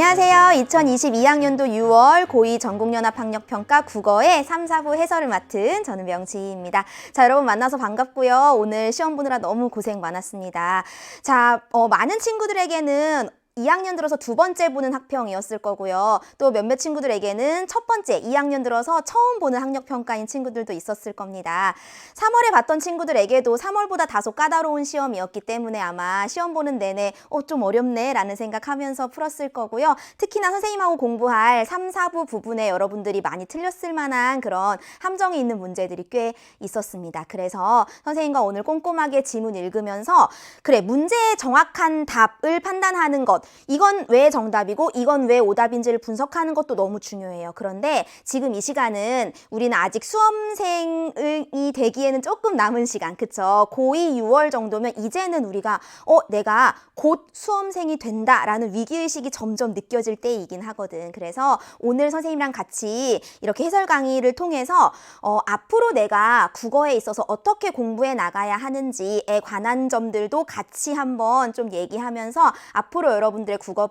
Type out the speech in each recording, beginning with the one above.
안녕하세요. 2022학년도 6월 고2 전국연합학력평가 국어의 3, 4부 해설을 맡은 저는 명지희입니다. 자, 여러분 만나서 반갑고요. 오늘 시험 보느라 너무 고생 많았습니다. 자, 많은 친구들에게는 2학년 들어서 두 번째 보는 학평이었을 거고요. 또 몇몇 친구들에게는 첫 번째, 2학년 들어서 처음 보는 학력평가인 친구들도 있었을 겁니다. 3월에 봤던 친구들에게도 3월보다 다소 까다로운 시험이었기 때문에 아마 시험 보는 내내 좀 어렵네 라는 생각하면서 풀었을 거고요. 특히나 선생님하고 공부할 3, 4부 부분에 여러분들이 많이 틀렸을 만한 그런 함정이 있는 문제들이 꽤 있었습니다. 그래서 선생님과 오늘 꼼꼼하게 지문 읽으면서 그래, 문제의 정확한 답을 판단하는 것, 이건 왜 정답이고 이건 왜 오답인지를 분석하는 것도 너무 중요해요. 그런데 지금 이 시간은 우리는 아직 수험생이 되기에는 조금 남은 시간, 그쵸? 고2 6월 정도면 이제는 우리가 내가 곧 수험생이 된다라는 위기의식이 점점 느껴질 때이긴 하거든. 그래서 오늘 선생님이랑 같이 이렇게 해설 강의를 통해서 앞으로 내가 국어에 있어서 어떻게 공부해 나가야 하는지에 관한 점들도 같이 한번 좀 얘기하면서 앞으로 여러분들의 국어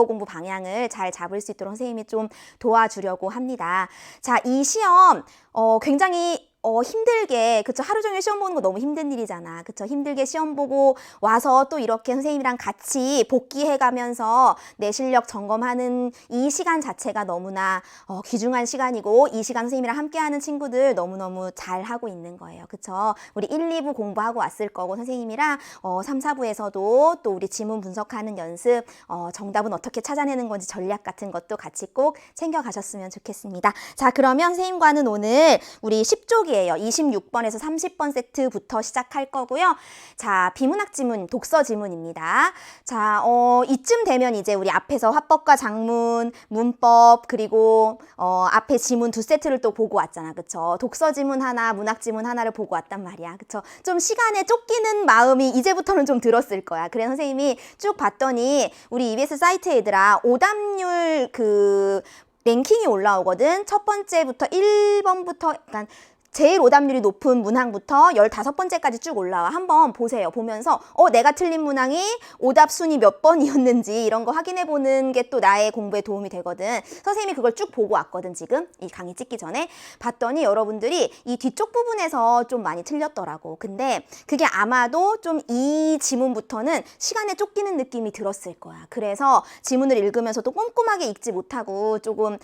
공부 방향을 잘 잡을 수 있도록 선생님이 좀 도와주려고 합니다. 자, 이 시험 굉장히 힘들게, 그쵸? 하루 종일 시험 보는 거 너무 힘든 일이잖아. 그쵸? 힘들게 시험 보고 와서 또 이렇게 선생님이랑 같이 복기해 가면서 내 실력 점검하는 이 시간 자체가 너무나 귀중한 시간이고, 이 시간 선생님이랑 함께 하는 친구들 너무너무 잘 하고 있는 거예요. 그쵸? 우리 1, 2부 공부하고 왔을 거고, 선생님이랑 3, 4부에서도 또 우리 지문 분석하는 연습, 정답은 어떻게 찾아내는 건지 전략 같은 것도 같이 꼭 챙겨가셨으면 좋겠습니다. 자, 그러면 선생님과는 오늘 우리 10쪽이 26번에서 30번 세트부터 시작할 거고요. 자, 비문학 지문, 독서 지문입니다. 자, 이쯤 되면 이제 우리 앞에서 화법과 작문, 문법, 그리고 앞에 지문 두 세트를 또 보고 왔잖아. 그쵸? 독서 지문 하나, 문학 지문 하나를 보고 왔단 말이야. 그쵸? 좀 시간에 쫓기는 마음이 이제부터는 좀 들었을 거야. 그래 선생님이 쭉 봤더니 우리 EBS 사이트에 얘들아 오답률 랭킹이 올라오거든. 첫 번째부터 1번부터 약간 제일 오답률이 높은 문항부터 15번째까지 쭉 올라와. 한번 보세요. 보면서 내가 틀린 문항이 오답 순위 몇 번이었는지 이런 거 확인해 보는 게 또 나의 공부에 도움이 되거든. 선생님이 그걸 쭉 보고 왔거든. 지금 이 강의 찍기 전에 봤더니 여러분들이 이 뒤쪽 부분에서 좀 많이 틀렸더라고. 근데 그게 아마도 좀 이 지문부터는 시간에 쫓기는 느낌이 들었을 거야. 그래서 지문을 읽으면서도 꼼꼼하게 읽지 못하고 조금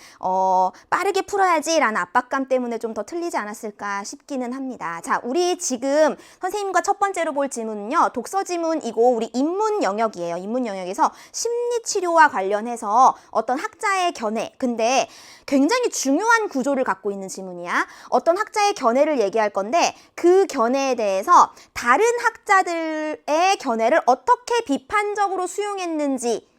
빠르게 풀어야지라는 압박감 때문에 좀 더 틀리지 않았을까 싶기는 합니다. 자, 우리 지금 선생님과 첫 번째로 볼 지문은요, 독서 지문이고 우리 인문 영역이에요. 인문 영역에서 심리치료와 관련해서 어떤 학자의 견해, 근데 굉장히 중요한 구조를 갖고 있는 지문이야. 어떤 학자의 견해를 얘기할 건데 그 견해에 대해서 다른 학자들의 견해를 어떻게 비판적으로 수용했는지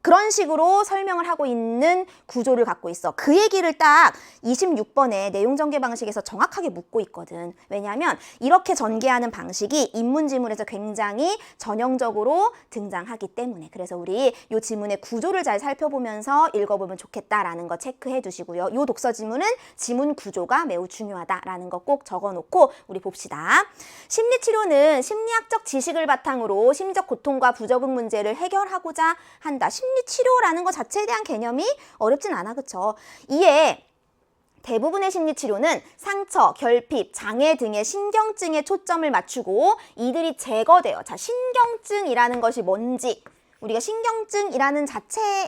그런 식으로 설명을 하고 있는 구조를 갖고 있어. 그 얘기를 딱 26번에 내용 전개 방식에서 정확하게 묻고 있거든. 왜냐하면 이렇게 전개하는 방식이 인문지문에서 굉장히 전형적으로 등장하기 때문에. 그래서 우리 이 지문의 구조를 잘 살펴보면서 읽어보면 좋겠다라는 거 체크해 두시고요. 이 독서 지문은 지문 구조가 매우 중요하다라는 거 꼭 적어놓고 우리 봅시다. 심리치료는 심리학적 지식을 바탕으로 심리적 고통과 부적응 문제를 해결하고자 한다. 심리치료라는 것 자체에 대한 개념이 어렵진 않아, 그쵸? 이에 대부분의 심리치료는 상처, 결핍, 장애 등의 신경증에 초점을 맞추고 이들이 제거돼요. 자, 신경증이라는 것이 뭔지 우리가 신경증이라는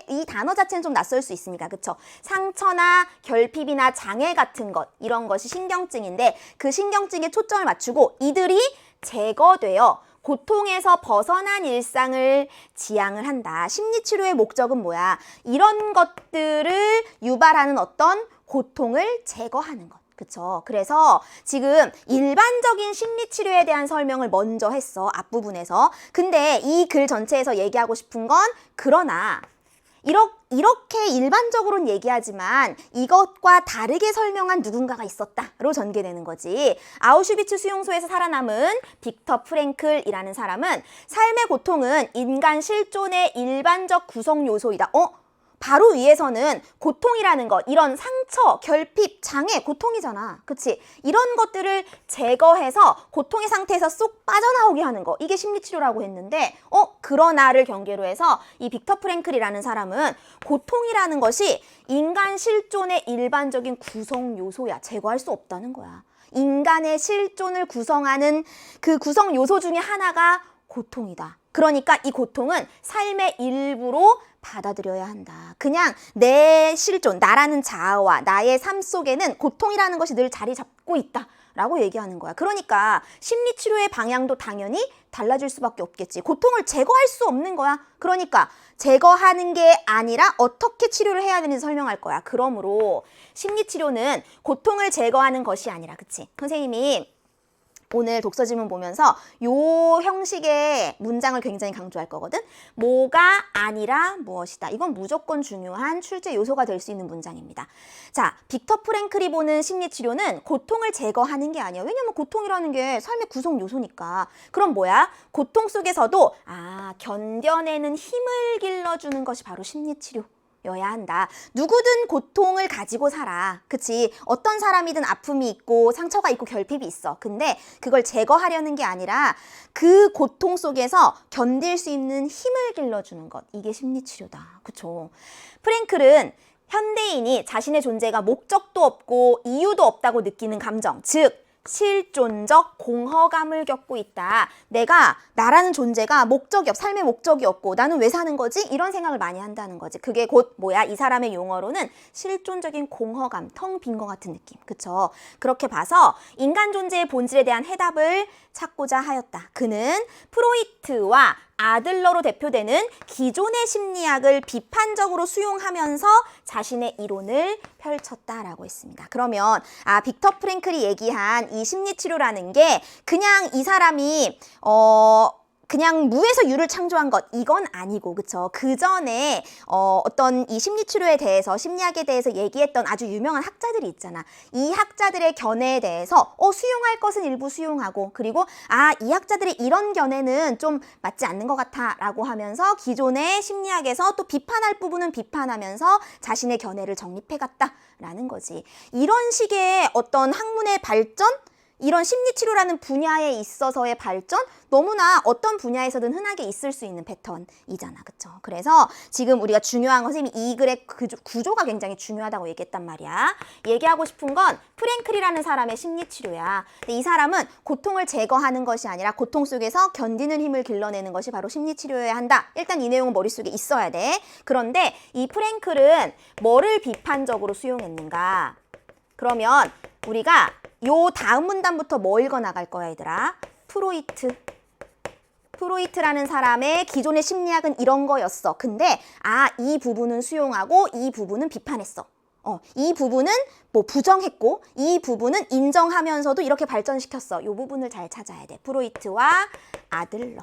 이 단어 자체는 좀 낯설 수 있으니까, 그쵸? 상처나 결핍이나 장애 같은 것, 이런 것이 신경증인데 그 신경증에 초점을 맞추고 이들이 제거돼요. 고통에서 벗어난 일상을 지향을 한다. 심리치료의 목적은 뭐야? 이런 것들을 유발하는 어떤 고통을 제거하는 것. 그쵸? 그래서 지금 일반적인 심리치료에 대한 설명을 먼저 했어. 앞부분에서. 근데 이 글 전체에서 얘기하고 싶은 건 그러나 이렇게 일반적으로는 얘기하지만 이것과 다르게 설명한 누군가가 있었다로 전개되는 거지. 아우슈비츠 수용소에서 살아남은 빅터 프랭클이라는 사람은 삶의 고통은 인간 실존의 일반적 구성 요소이다. 바로 위에서는 고통이라는 것, 이런 상처, 결핍, 장애, 고통이잖아. 그치? 이런 것들을 제거해서 고통의 상태에서 쏙 빠져나오게 하는 거. 이게 심리치료라고 했는데, 그러나를 경계로 해서 이 빅터 프랭클이라는 사람은 고통이라는 것이 인간 실존의 일반적인 구성 요소야. 제거할 수 없다는 거야. 인간의 실존을 구성하는 그 구성 요소 중에 하나가 고통이다. 그러니까 이 고통은 삶의 일부로 받아들여야 한다. 그냥 내 실존, 나라는 자아와 나의 삶 속에는 고통이라는 것이 늘 자리 잡고 있다 라고 얘기하는 거야. 그러니까 심리치료의 방향도 당연히 달라질 수밖에 없겠지. 고통을 제거할 수 없는 거야. 그러니까 제거하는 게 아니라 어떻게 치료를 해야 되는지 설명할 거야. 그러므로 심리치료는 고통을 제거하는 것이 아니라, 그치? 선생님이 오늘 독서 지문 보면서 요 형식의 문장을 굉장히 강조할 거거든. 뭐가 아니라 무엇이다. 이건 무조건 중요한 출제 요소가 될 수 있는 문장입니다. 자, 빅터 프랭클이 보는 심리치료는 고통을 제거하는 게 아니야. 왜냐면 고통이라는 게 삶의 구성 요소니까. 그럼 뭐야? 고통 속에서도 견뎌내는 힘을 길러주는 것이 바로 심리치료. 여야 한다. 누구든 고통을 가지고 살아. 그치? 어떤 사람이든 아픔이 있고 상처가 있고 결핍이 있어. 근데 그걸 제거하려는 게 아니라 그 고통 속에서 견딜 수 있는 힘을 길러주는 것. 이게 심리치료다. 그쵸? 프랭클은 현대인이 자신의 존재가 목적도 없고 이유도 없다고 느끼는 감정, 즉 실존적 공허감을 겪고 있다. 나라는 존재가 삶의 목적이 없고 나는 왜 사는 거지? 이런 생각을 많이 한다는 거지. 그게 곧 뭐야? 이 사람의 용어로는 실존적인 공허감, 텅 빈 것 같은 느낌. 그쵸? 그렇게 봐서 인간 존재의 본질에 대한 해답을 찾고자 하였다. 그는 프로이트와 아들러로 대표되는 기존의 심리학을 비판적으로 수용하면서 자신의 이론을 펼쳤다라고 했습니다. 그러면 빅터 프랭클이 얘기한 이 심리치료라는 게 그냥 이 사람이 그냥 무에서 유를 창조한 것, 이건 아니고, 그쵸? 그 전에 어떤 이 심리치료에 대해서, 심리학에 대해서 얘기했던 아주 유명한 학자들이 있잖아. 이 학자들의 견해에 대해서 수용할 것은 일부 수용하고, 그리고 이 학자들의 이런 견해는 좀 맞지 않는 것 같아 라고 하면서 기존의 심리학에서 또 비판할 부분은 비판하면서 자신의 견해를 정립해갔다 라는 거지. 이런 식의 어떤 학문의 발전? 이런 심리치료라는 분야에 있어서의 발전? 너무나 어떤 분야에서든 흔하게 있을 수 있는 패턴이잖아. 그쵸? 그래서 지금 우리가 중요한 건 선생님이 이 글의 구조가 굉장히 중요하다고 얘기했단 말이야. 얘기하고 싶은 건 프랭클이라는 사람의 심리치료야. 근데 이 사람은 고통을 제거하는 것이 아니라 고통 속에서 견디는 힘을 길러내는 것이 바로 심리치료여야 한다. 일단 이 내용은 머릿속에 있어야 돼. 그런데 이 프랭클은 뭐를 비판적으로 수용했는가? 그러면 우리가 요 다음 문단부터 뭐 읽어 나갈 거야, 얘들아? 프로이트라는 사람의 기존의 심리학은 이런 거였어. 근데 이 부분은 수용하고 이 부분은 비판했어. 이 부분은 뭐 부정했고 이 부분은 인정하면서도 이렇게 발전시켰어. 요 부분을 잘 찾아야 돼. 프로이트와 아들러.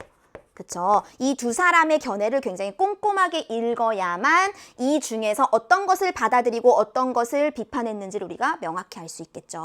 그쵸? 이 두 사람의 견해를 굉장히 꼼꼼하게 읽어야만 이 중에서 어떤 것을 받아들이고 어떤 것을 비판했는지를 우리가 명확히 알 수 있겠죠.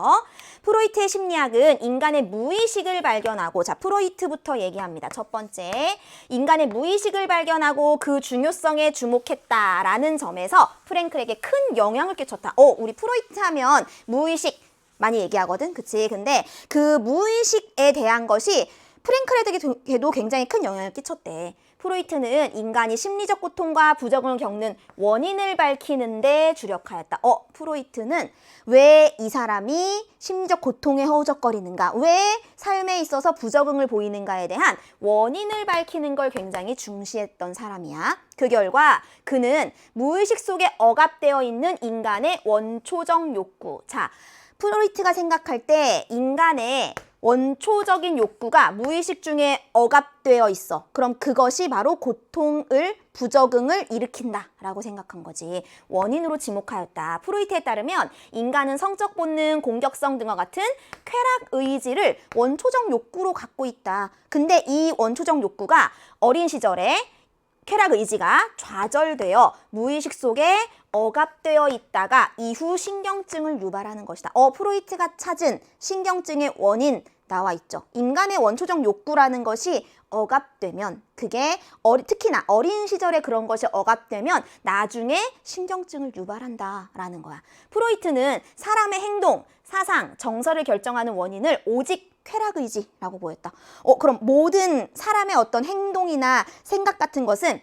프로이트의 심리학은 인간의 무의식을 발견하고, 자, 프로이트부터 얘기합니다. 첫 번째, 인간의 무의식을 발견하고 그 중요성에 주목했다라는 점에서 프랭클에게 큰 영향을 끼쳤다. 우리 프로이트 하면 무의식 많이 얘기하거든. 그치? 근데 그 무의식에 대한 것이 프랭클에게도 굉장히 큰 영향을 끼쳤대. 프로이트는 인간이 심리적 고통과 부정을 겪는 원인을 밝히는 데 주력하였다. 프로이트는 왜 이 사람이 심리적 고통에 허우적거리는가, 왜 삶에 있어서 부적응을 보이는가에 대한 원인을 밝히는 걸 굉장히 중시했던 사람이야. 그 결과 그는 무의식 속에 억압되어 있는 인간의 원초적 욕구. 자, 프로이트가 생각할 때 인간의 원초적인 욕구가 무의식 중에 억압되어 있어. 그럼 그것이 바로 고통을, 부적응을 일으킨다라고 생각한 거지. 원인으로 지목하였다. 프로이트에 따르면 인간은 성적 본능, 공격성 등과 같은 쾌락 의지를 원초적 욕구로 갖고 있다. 근데 이 원초적 욕구가 어린 시절에 쾌락 의지가 좌절되어 무의식 속에 억압되어 있다가 이후 신경증을 유발하는 것이다. 프로이트가 찾은 신경증의 원인 나와 있죠. 인간의 원초적 욕구라는 것이 억압되면 그게 특히나 어린 시절에 그런 것이 억압되면 나중에 신경증을 유발한다라는 거야. 프로이트는 사람의 행동, 사상, 정서를 결정하는 원인을 오직 쾌락의지라고 보였다. 그럼 모든 사람의 어떤 행동이나 생각 같은 것은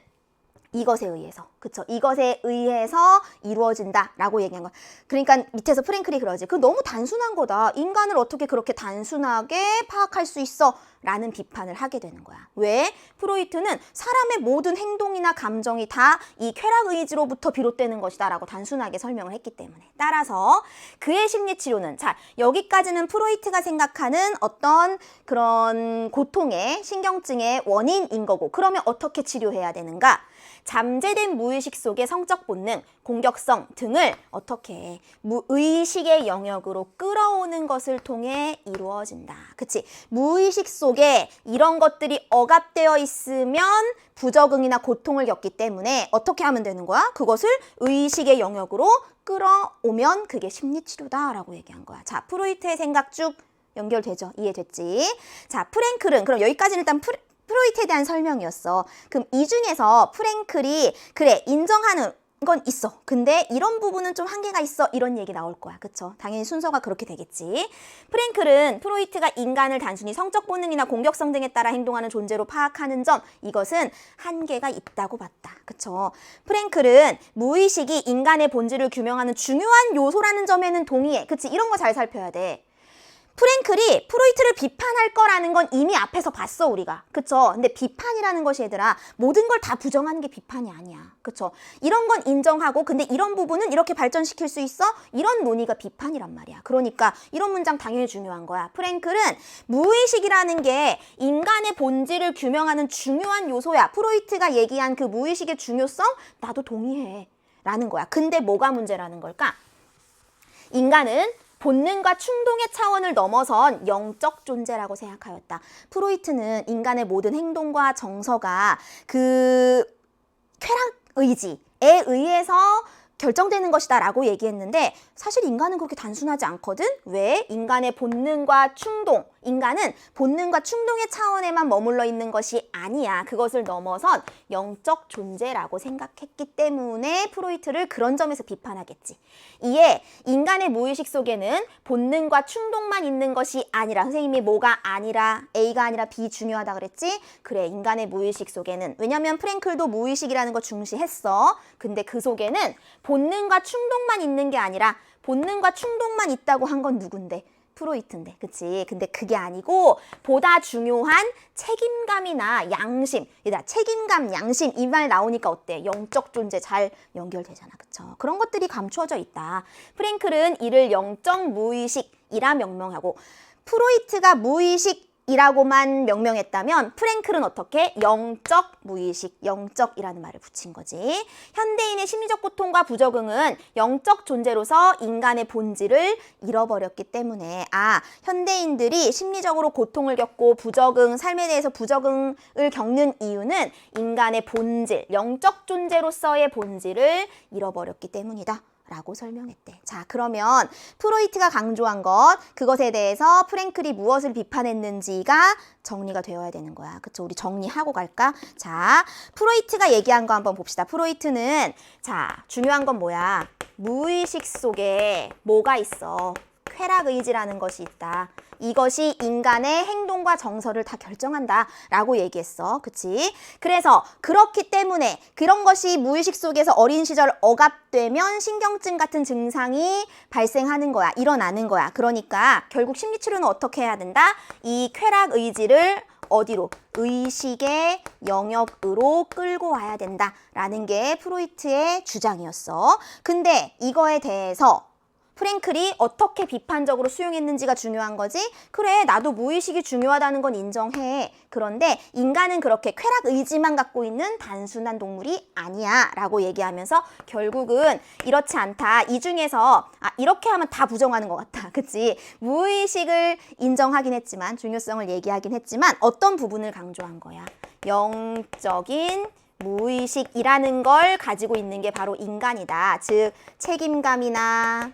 이것에 의해서, 그쵸? 이것에 의해서 이루어진다라고 얘기한 거야. 그러니까 밑에서 프랭클이 그러지. 그거 너무 단순한 거다. 인간을 어떻게 그렇게 단순하게 파악할 수 있어? 라는 비판을 하게 되는 거야. 왜? 프로이트는 사람의 모든 행동이나 감정이 다 이 쾌락의지로부터 비롯되는 것이다 라고 단순하게 설명을 했기 때문에. 따라서 그의 심리치료는, 자, 여기까지는 프로이트가 생각하는 어떤 그런 고통의, 신경증의 원인인 거고, 그러면 어떻게 치료해야 되는가? 잠재된 무의식 속의 성적 본능, 공격성 등을 어떻게 해? 무의식의 영역으로 끌어오는 것을 통해 이루어진다. 그치? 무의식 속에 이런 것들이 억압되어 있으면 부적응이나 고통을 겪기 때문에 어떻게 하면 되는 거야? 그것을 의식의 영역으로 끌어오면 그게 심리치료다라고 얘기한 거야. 자, 프로이트의 생각 쭉 연결되죠? 이해됐지? 자, 프랭클은 그럼 여기까지는 일단 프로이트에 대한 설명이었어. 그럼 이 중에서 프랭클이 그래 인정하는 건 있어. 근데 이런 부분은 좀 한계가 있어. 이런 얘기 나올 거야. 그쵸? 당연히 순서가 그렇게 되겠지. 프랭클은 프로이트가 인간을 단순히 성적 본능이나 공격성 등에 따라 행동하는 존재로 파악하는 점, 이것은 한계가 있다고 봤다. 그쵸? 프랭클은 무의식이 인간의 본질을 규명하는 중요한 요소라는 점에는 동의해. 그치? 이런 거 잘 살펴야 돼. 프랭클이 프로이트를 비판할 거라는 건 이미 앞에서 봤어, 우리가. 그쵸? 근데 비판이라는 것이 얘들아, 모든 걸 다 부정하는 게 비판이 아니야. 그쵸? 이런 건 인정하고, 근데 이런 부분은 이렇게 발전시킬 수 있어? 이런 논의가 비판이란 말이야. 그러니까 이런 문장 당연히 중요한 거야. 프랭클은 무의식이라는 게 인간의 본질을 규명하는 중요한 요소야. 프로이트가 얘기한 그 무의식의 중요성, 나도 동의해. 라는 거야. 근데 뭐가 문제라는 걸까? 인간은 본능과 충동의 차원을 넘어선 영적 존재라고 생각하였다. 프로이트는 인간의 모든 행동과 정서가 그 쾌락의지에 의해서 결정되는 것이다 라고 얘기했는데 사실 인간은 그렇게 단순하지 않거든? 왜? 인간의 본능과 충동, 인간은 본능과 충동의 차원에만 머물러 있는 것이 아니야. 그것을 넘어선 영적 존재라고 생각했기 때문에 프로이트를 그런 점에서 비판하겠지. 이에 인간의 무의식 속에는 본능과 충동만 있는 것이 아니라, 선생님이 뭐가 아니라, A가 아니라 B 중요하다 그랬지? 그래, 인간의 무의식 속에는, 왜냐면 프랭클도 무의식이라는 거 중시했어. 근데 그 속에는 본능과 충동만 있는 게 아니라 본능과 충동만 있다고 한 건 누군데? 프로이트인데, 그치? 근데 그게 아니고 보다 중요한 책임감이나 양심, 얘들아, 책임감, 양심 이 말 나오니까 어때? 영적 존재 잘 연결되잖아, 그쵸? 그런 것들이 감추어져 있다. 프랭클은 이를 영적 무의식이라 명명하고, 프로이트가 무의식이라고만 명명했다면 프랭클은 어떻게? 영적 무의식, 영적이라는 말을 붙인 거지. 현대인의 심리적 고통과 부적응은 영적 존재로서 인간의 본질을 잃어버렸기 때문에, 현대인들이 심리적으로 고통을 겪고 부적응, 삶에 대해서 부적응을 겪는 이유는 인간의 본질, 영적 존재로서의 본질을 잃어버렸기 때문이다 라고 설명했대. 자, 그러면 프로이트가 강조한 것, 그것에 대해서 프랭클이 무엇을 비판했는지가 정리가 되어야 되는 거야. 그쵸? 우리 정리하고 갈까? 자, 프로이트가 얘기한 거 한번 봅시다. 프로이트는, 자, 중요한 건 뭐야? 무의식 속에 뭐가 있어? 쾌락의지라는 것이 있다. 이것이 인간의 행동과 정서를 다 결정한다 라고 얘기했어. 그치? 그래서 그렇기 때문에 그런 것이 무의식 속에서 어린 시절 억압되면 신경증 같은 증상이 발생하는 거야. 일어나는 거야. 그러니까 결국 심리치료는 어떻게 해야 된다? 이 쾌락의지를 어디로? 의식의 영역으로 끌고 와야 된다라는 게 프로이트의 주장이었어. 근데 이거에 대해서 프랭클이 어떻게 비판적으로 수용했는지가 중요한 거지? 그래, 나도 무의식이 중요하다는 건 인정해. 그런데 인간은 그렇게 쾌락 의지만 갖고 있는 단순한 동물이 아니야 라고 얘기하면서 결국은 이렇지 않다. 이 중에서 이렇게 하면 다 부정하는 것 같다. 그치? 무의식을 인정하긴 했지만, 중요성을 얘기하긴 했지만 어떤 부분을 강조한 거야? 영적인 무의식이라는 걸 가지고 있는 게 바로 인간이다. 즉 책임감이나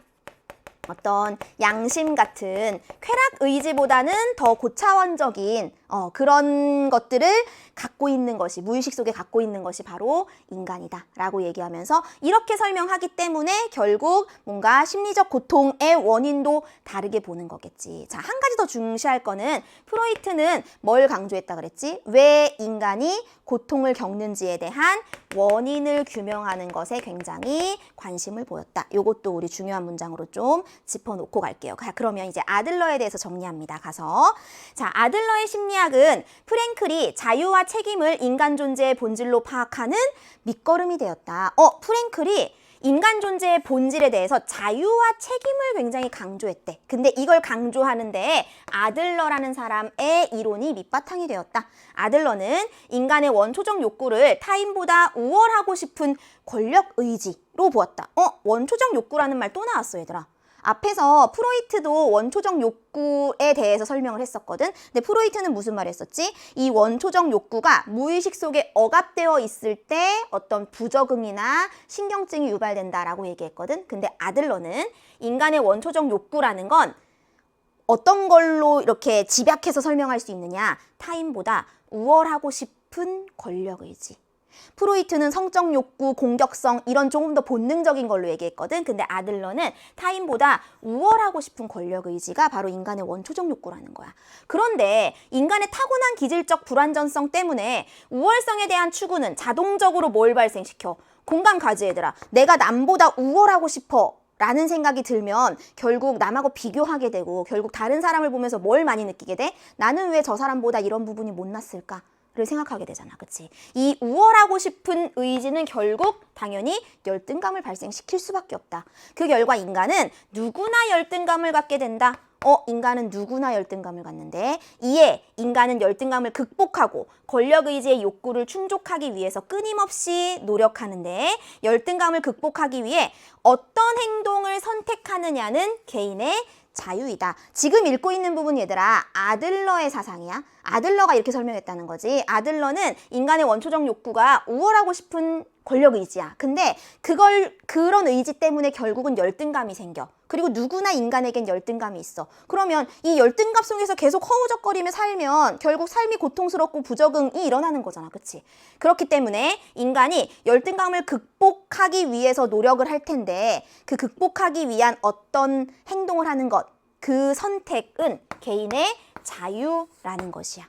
어떤 양심 같은 쾌락 의지보다는 더 고차원적인 그런 것들을 갖고 있는 것이, 무의식 속에 갖고 있는 것이 바로 인간이다 라고 얘기하면서 이렇게 설명하기 때문에 결국 뭔가 심리적 고통의 원인도 다르게 보는 거겠지. 자, 한 가지 더 중시할 거는 프로이트는 뭘 강조했다 그랬지? 왜 인간이 고통을 겪는지에 대한 원인을 규명하는 것에 굉장히 관심을 보였다. 이것도 우리 중요한 문장으로 좀 짚어놓고 갈게요. 그러면 이제 아들러에 대해서 정리합니다. 가서. 자, 아들러의 심리학은 프랭클이 자유와 책임을 인간 존재의 본질로 파악하는 밑거름이 되었다. 프랭클이 인간 존재의 본질에 대해서 자유와 책임을 굉장히 강조했대. 근데 이걸 강조하는데 아들러라는 사람의 이론이 밑바탕이 되었다. 아들러는 인간의 원초적 욕구를 타인보다 우월하고 싶은 권력 의지로 보았다. 원초적 욕구라는 말 또 나왔어, 얘들아. 앞에서 프로이트도 원초적 욕구에 대해서 설명을 했었거든. 근데 프로이트는 무슨 말 했었지? 이 원초적 욕구가 무의식 속에 억압되어 있을 때 어떤 부적응이나 신경증이 유발된다라고 얘기했거든. 근데 아들러는 인간의 원초적 욕구라는 건 어떤 걸로 이렇게 집약해서 설명할 수 있느냐? 타인보다 우월하고 싶은 권력의지. 프로이트는 성적 욕구, 공격성 이런 조금 더 본능적인 걸로 얘기했거든. 근데 아들러는 타인보다 우월하고 싶은 권력 의지가 바로 인간의 원초적 욕구라는 거야. 그런데 인간의 타고난 기질적 불완전성 때문에 우월성에 대한 추구는 자동적으로 뭘 발생시켜? 공감 가지, 얘들아. 내가 남보다 우월하고 싶어 라는 생각이 들면 결국 남하고 비교하게 되고 결국 다른 사람을 보면서 뭘 많이 느끼게 돼? 나는 왜 저 사람보다 이런 부분이 못났을까? 를 생각하게 되잖아. 그치? 이 우월하고 싶은 의지는 결국 당연히 열등감을 발생시킬 수밖에 없다. 그 결과 인간은 누구나 열등감을 갖게 된다. 인간은 누구나 열등감을 갖는데 이에 인간은 열등감을 극복하고 권력의지의 욕구를 충족하기 위해서 끊임없이 노력하는데 열등감을 극복하기 위해 어떤 행동을 선택하느냐는 개인의 자유이다. 지금 읽고 있는 부분 얘들아 아들러의 사상이야. 아들러가 이렇게 설명했다는 거지. 아들러는 인간의 원초적 욕구가 우월하고 싶은 권력의지야. 근데 그런 의지 때문에 결국은 열등감이 생겨. 그리고 누구나 인간에겐 열등감이 있어. 그러면 이 열등감 속에서 계속 허우적거리며 살면 결국 삶이 고통스럽고 부적응이 일어나는 거잖아. 그치? 그렇기 때문에 인간이 열등감을 극복하기 위해서 노력을 할 텐데 그 극복하기 위한 어떤 행동을 하는 것, 그 선택은 개인의 자유라는 것이야.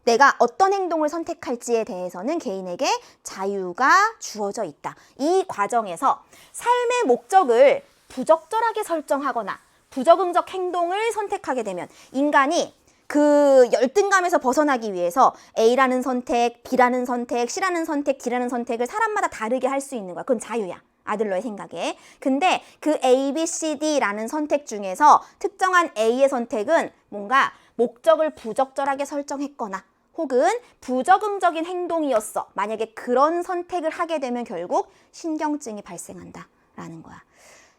내가 어떤 행동을 선택할지에 대해서는 개인에게 자유가 주어져 있다. 이 과정에서 삶의 목적을 부적절하게 설정하거나 부적응적 행동을 선택하게 되면 인간이 그 열등감에서 벗어나기 위해서 A라는 선택, B라는 선택, C라는 선택, D라는 선택을 사람마다 다르게 할 수 있는 거야. 그건 자유야. 아들러의 생각에. 근데 그 A, B, C, D라는 선택 중에서 특정한 A의 선택은 뭔가 목적을 부적절하게 설정했거나 혹은 부적응적인 행동이었어. 만약에 그런 선택을 하게 되면 결국 신경증이 발생한다라는 거야.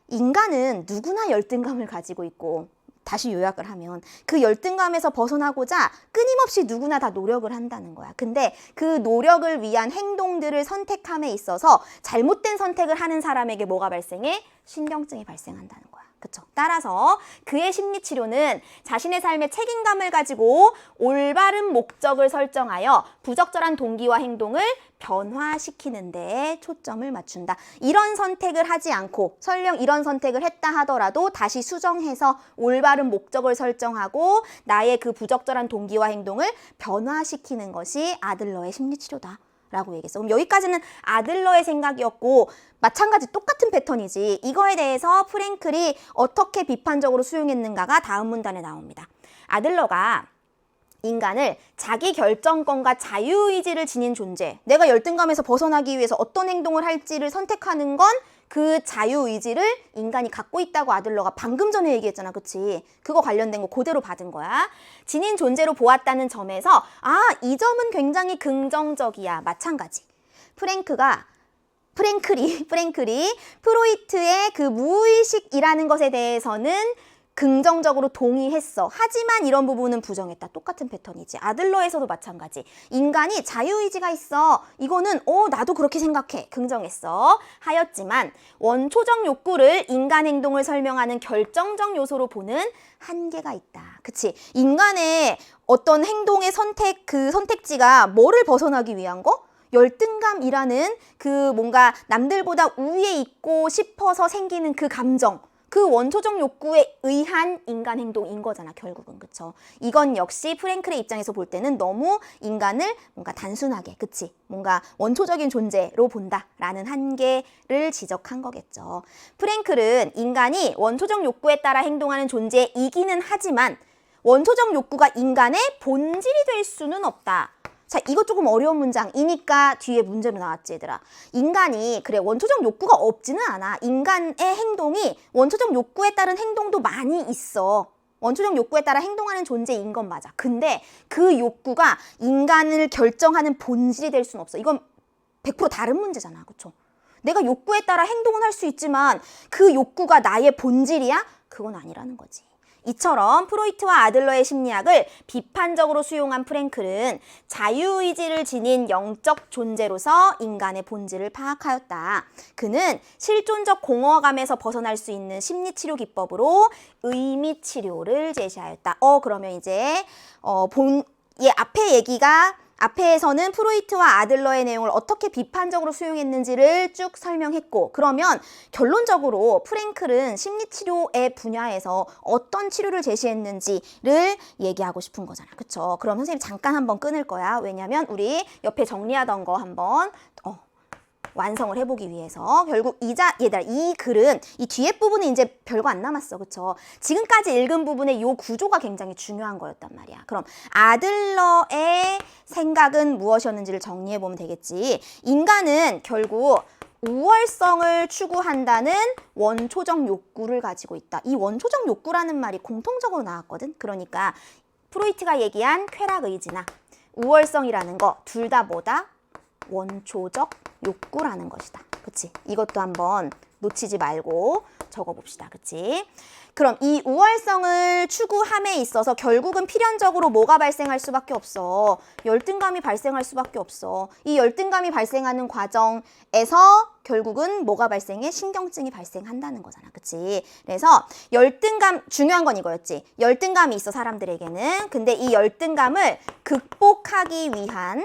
인간은 누구나 열등감을 가지고 있고 다시 요약을 하면 그 열등감에서 벗어나고자 끊임없이 누구나 다 노력을 한다는 거야. 근데 그 노력을 위한 행동들을 선택함에 있어서 잘못된 선택을 하는 사람에게 뭐가 발생해? 신경증이 발생한다는 거야. 그쵸? 따라서 그의 심리치료는 자신의 삶에 책임감을 가지고 올바른 목적을 설정하여 부적절한 동기와 행동을 변화시키는 데 초점을 맞춘다. 이런 선택을 하지 않고 설령 이런 선택을 했다 하더라도 다시 수정해서 올바른 목적을 설정하고 나의 그 부적절한 동기와 행동을 변화시키는 것이 아들러의 심리치료다. 라고 얘기했어. 그럼 여기까지는 아들러의 생각이었고 마찬가지 똑같은 패턴이지. 이거에 대해서 프랭클이 어떻게 비판적으로 수용했는가가 다음 문단에 나옵니다. 아들러가 인간을 자기 결정권과 자유의지를 지닌 존재, 내가 열등감에서 벗어나기 위해서 어떤 행동을 할지를 선택하는 건 그 자유의지를 인간이 갖고 있다고 아들러가 방금 전에 얘기했잖아. 그치? 그거 관련된 거 그대로 받은 거야. 지닌 존재로 보았다는 점에서 이 점은 굉장히 긍정적이야. 마찬가지. 프랭클이 프로이트의 그 무의식이라는 것에 대해서는 긍정적으로 동의했어. 하지만 이런 부분은 부정했다. 똑같은 패턴이지. 아들러에서도 마찬가지. 인간이 자유의지가 있어. 이거는 나도 그렇게 생각해. 긍정했어. 하였지만 원초적 욕구를 인간 행동을 설명하는 결정적 요소로 보는 한계가 있다. 그치? 인간의 어떤 행동의 그 선택지가 뭐를 벗어나기 위한 거? 열등감이라는 그 뭔가 남들보다 우위에 있고 싶어서 생기는 그 감정, 그 원초적 욕구에 의한 인간 행동인 거잖아, 결국은. 그쵸? 이건 역시 프랭클의 입장에서 볼 때는 너무 인간을 뭔가 단순하게, 그치? 뭔가 원초적인 존재로 본다라는 한계를 지적한 거겠죠. 프랭클은 인간이 원초적 욕구에 따라 행동하는 존재이기는 하지만 원초적 욕구가 인간의 본질이 될 수는 없다. 자, 이거 조금 어려운 문장이니까 뒤에 문제로 나왔지, 얘들아. 인간이 그래 원초적 욕구가 없지는 않아. 인간의 행동이 원초적 욕구에 따른 행동도 많이 있어. 원초적 욕구에 따라 행동하는 존재인 건 맞아. 근데 그 욕구가 인간을 결정하는 본질이 될 수는 없어. 이건 100% 다른 문제잖아, 그쵸? 내가 욕구에 따라 행동은 할 수 있지만 그 욕구가 나의 본질이야? 그건 아니라는 거지. 이처럼 프로이트와 아들러의 심리학을 비판적으로 수용한 프랭클은 자유의지를 지닌 영적 존재로서 인간의 본질을 파악하였다. 그는 실존적 공허감에서 벗어날 수 있는 심리치료 기법으로 의미치료를 제시하였다. 그러면 이제 앞에서는 프로이트와 아들러의 내용을 어떻게 비판적으로 수용했는지를 쭉 설명했고, 그러면 결론적으로 프랭클은 심리치료의 분야에서 어떤 치료를 제시했는지를 얘기하고 싶은 거잖아. 그쵸? 그럼 선생님 잠깐 한번 끊을 거야. 왜냐면 우리 옆에 정리하던 거 한번 완성을 해보기 위해서. 결국 얘들아, 이 글은 이 뒤에 부분은 이제 별거 안 남았어. 그쵸? 지금까지 읽은 부분의 이 구조가 굉장히 중요한 거였단 말이야. 그럼 아들러의 생각은 무엇이었는지를 정리해보면 되겠지. 인간은 결국 우월성을 추구한다는 원초적 욕구를 가지고 있다. 이 원초적 욕구라는 말이 공통적으로 나왔거든. 그러니까 프로이트가 얘기한 쾌락의지나 우월성이라는 거 둘 다 뭐다? 원초적 욕구라는 것이다. 그치? 이것도 한번 놓치지 말고 적어봅시다. 그치? 그럼 이 우월성을 추구함에 있어서 결국은 필연적으로 뭐가 발생할 수밖에 없어? 열등감이 발생할 수밖에 없어. 이 열등감이 발생하는 과정에서 결국은 뭐가 발생해? 신경증이 발생한다는 거잖아. 그치? 그래서 열등감, 중요한 건 이거였지. 열등감이 있어, 사람들에게는. 근데 이 열등감을 극복하기 위한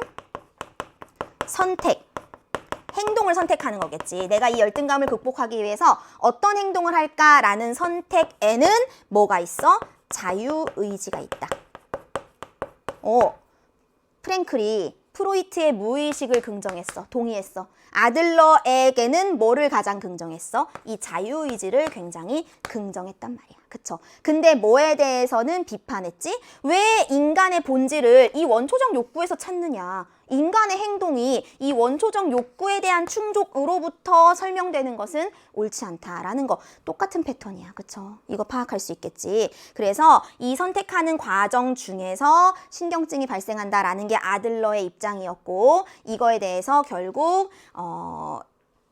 행동을 선택하는 거겠지. 내가 이 열등감을 극복하기 위해서 어떤 행동을 할까라는 선택에는 뭐가 있어? 자유의지가 있다. 프랭클이 프로이트의 무의식을 긍정했어. 동의했어. 아들러에게는 뭐를 가장 긍정했어? 이 자유의지를 굉장히 긍정했단 말이야. 그쵸? 근데 뭐에 대해서는 비판했지? 왜 인간의 본질을 이 원초적 욕구에서 찾느냐? 인간의 행동이 이 원초적 욕구에 대한 충족으로부터 설명되는 것은 옳지 않다라는 거. 똑같은 패턴이야. 그쵸? 이거 파악할 수 있겠지. 그래서 이 선택하는 과정 중에서 신경증이 발생한다라는 게 아들러의 입장이었고, 이거에 대해서 결국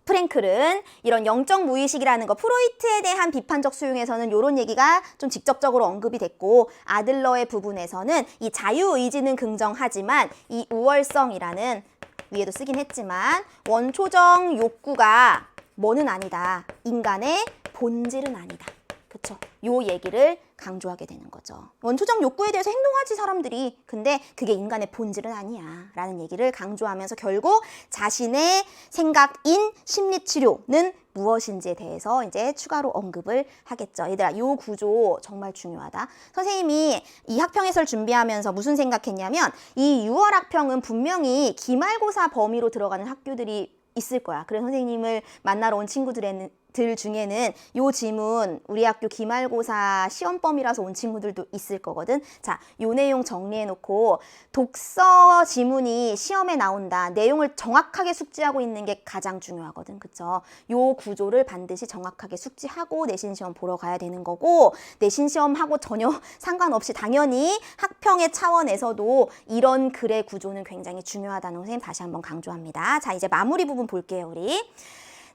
프랭클은 이런 영적 무의식이라는 거, 프로이트에 대한 비판적 수용에서는 이런 얘기가 좀 직접적으로 언급이 됐고, 아들러의 부분에서는 이 자유의지는 긍정하지만 이 우월성이라는, 위에도 쓰긴 했지만 원초적 욕구가 뭐는 아니다. 인간의 본질은 아니다. 그쵸? 요 얘기를 강조하게 되는 거죠. 원초적 욕구에 대해서 행동하지, 사람들이. 근데 그게 인간의 본질은 아니야 라는 얘기를 강조하면서 결국 자신의 생각인 심리치료는 무엇인지에 대해서 이제 추가로 언급을 하겠죠. 얘들아, 요 구조 정말 중요하다. 선생님이 이 학평해설 준비하면서 무슨 생각했냐면, 이 6월 학평은 분명히 기말고사 범위로 들어가는 학교들이 있을 거야. 그래서 선생님을 만나러 온 친구들 중에는 요 지문 우리 학교 기말고사 시험 범위라서 온 친구들도 있을 거거든. 자, 요 내용 정리해놓고, 독서 지문이 시험에 나온다. 내용을 정확하게 숙지하고 있는 게 가장 중요하거든. 그쵸? 요 구조를 반드시 정확하게 숙지하고 내신 시험 보러 가야 되는 거고, 내신 시험하고 전혀 상관없이 당연히 학평의 차원에서도 이런 글의 구조는 굉장히 중요하다는 거 선생님 다시 한번 강조합니다. 자, 이제 마무리 부분 볼게요, 우리.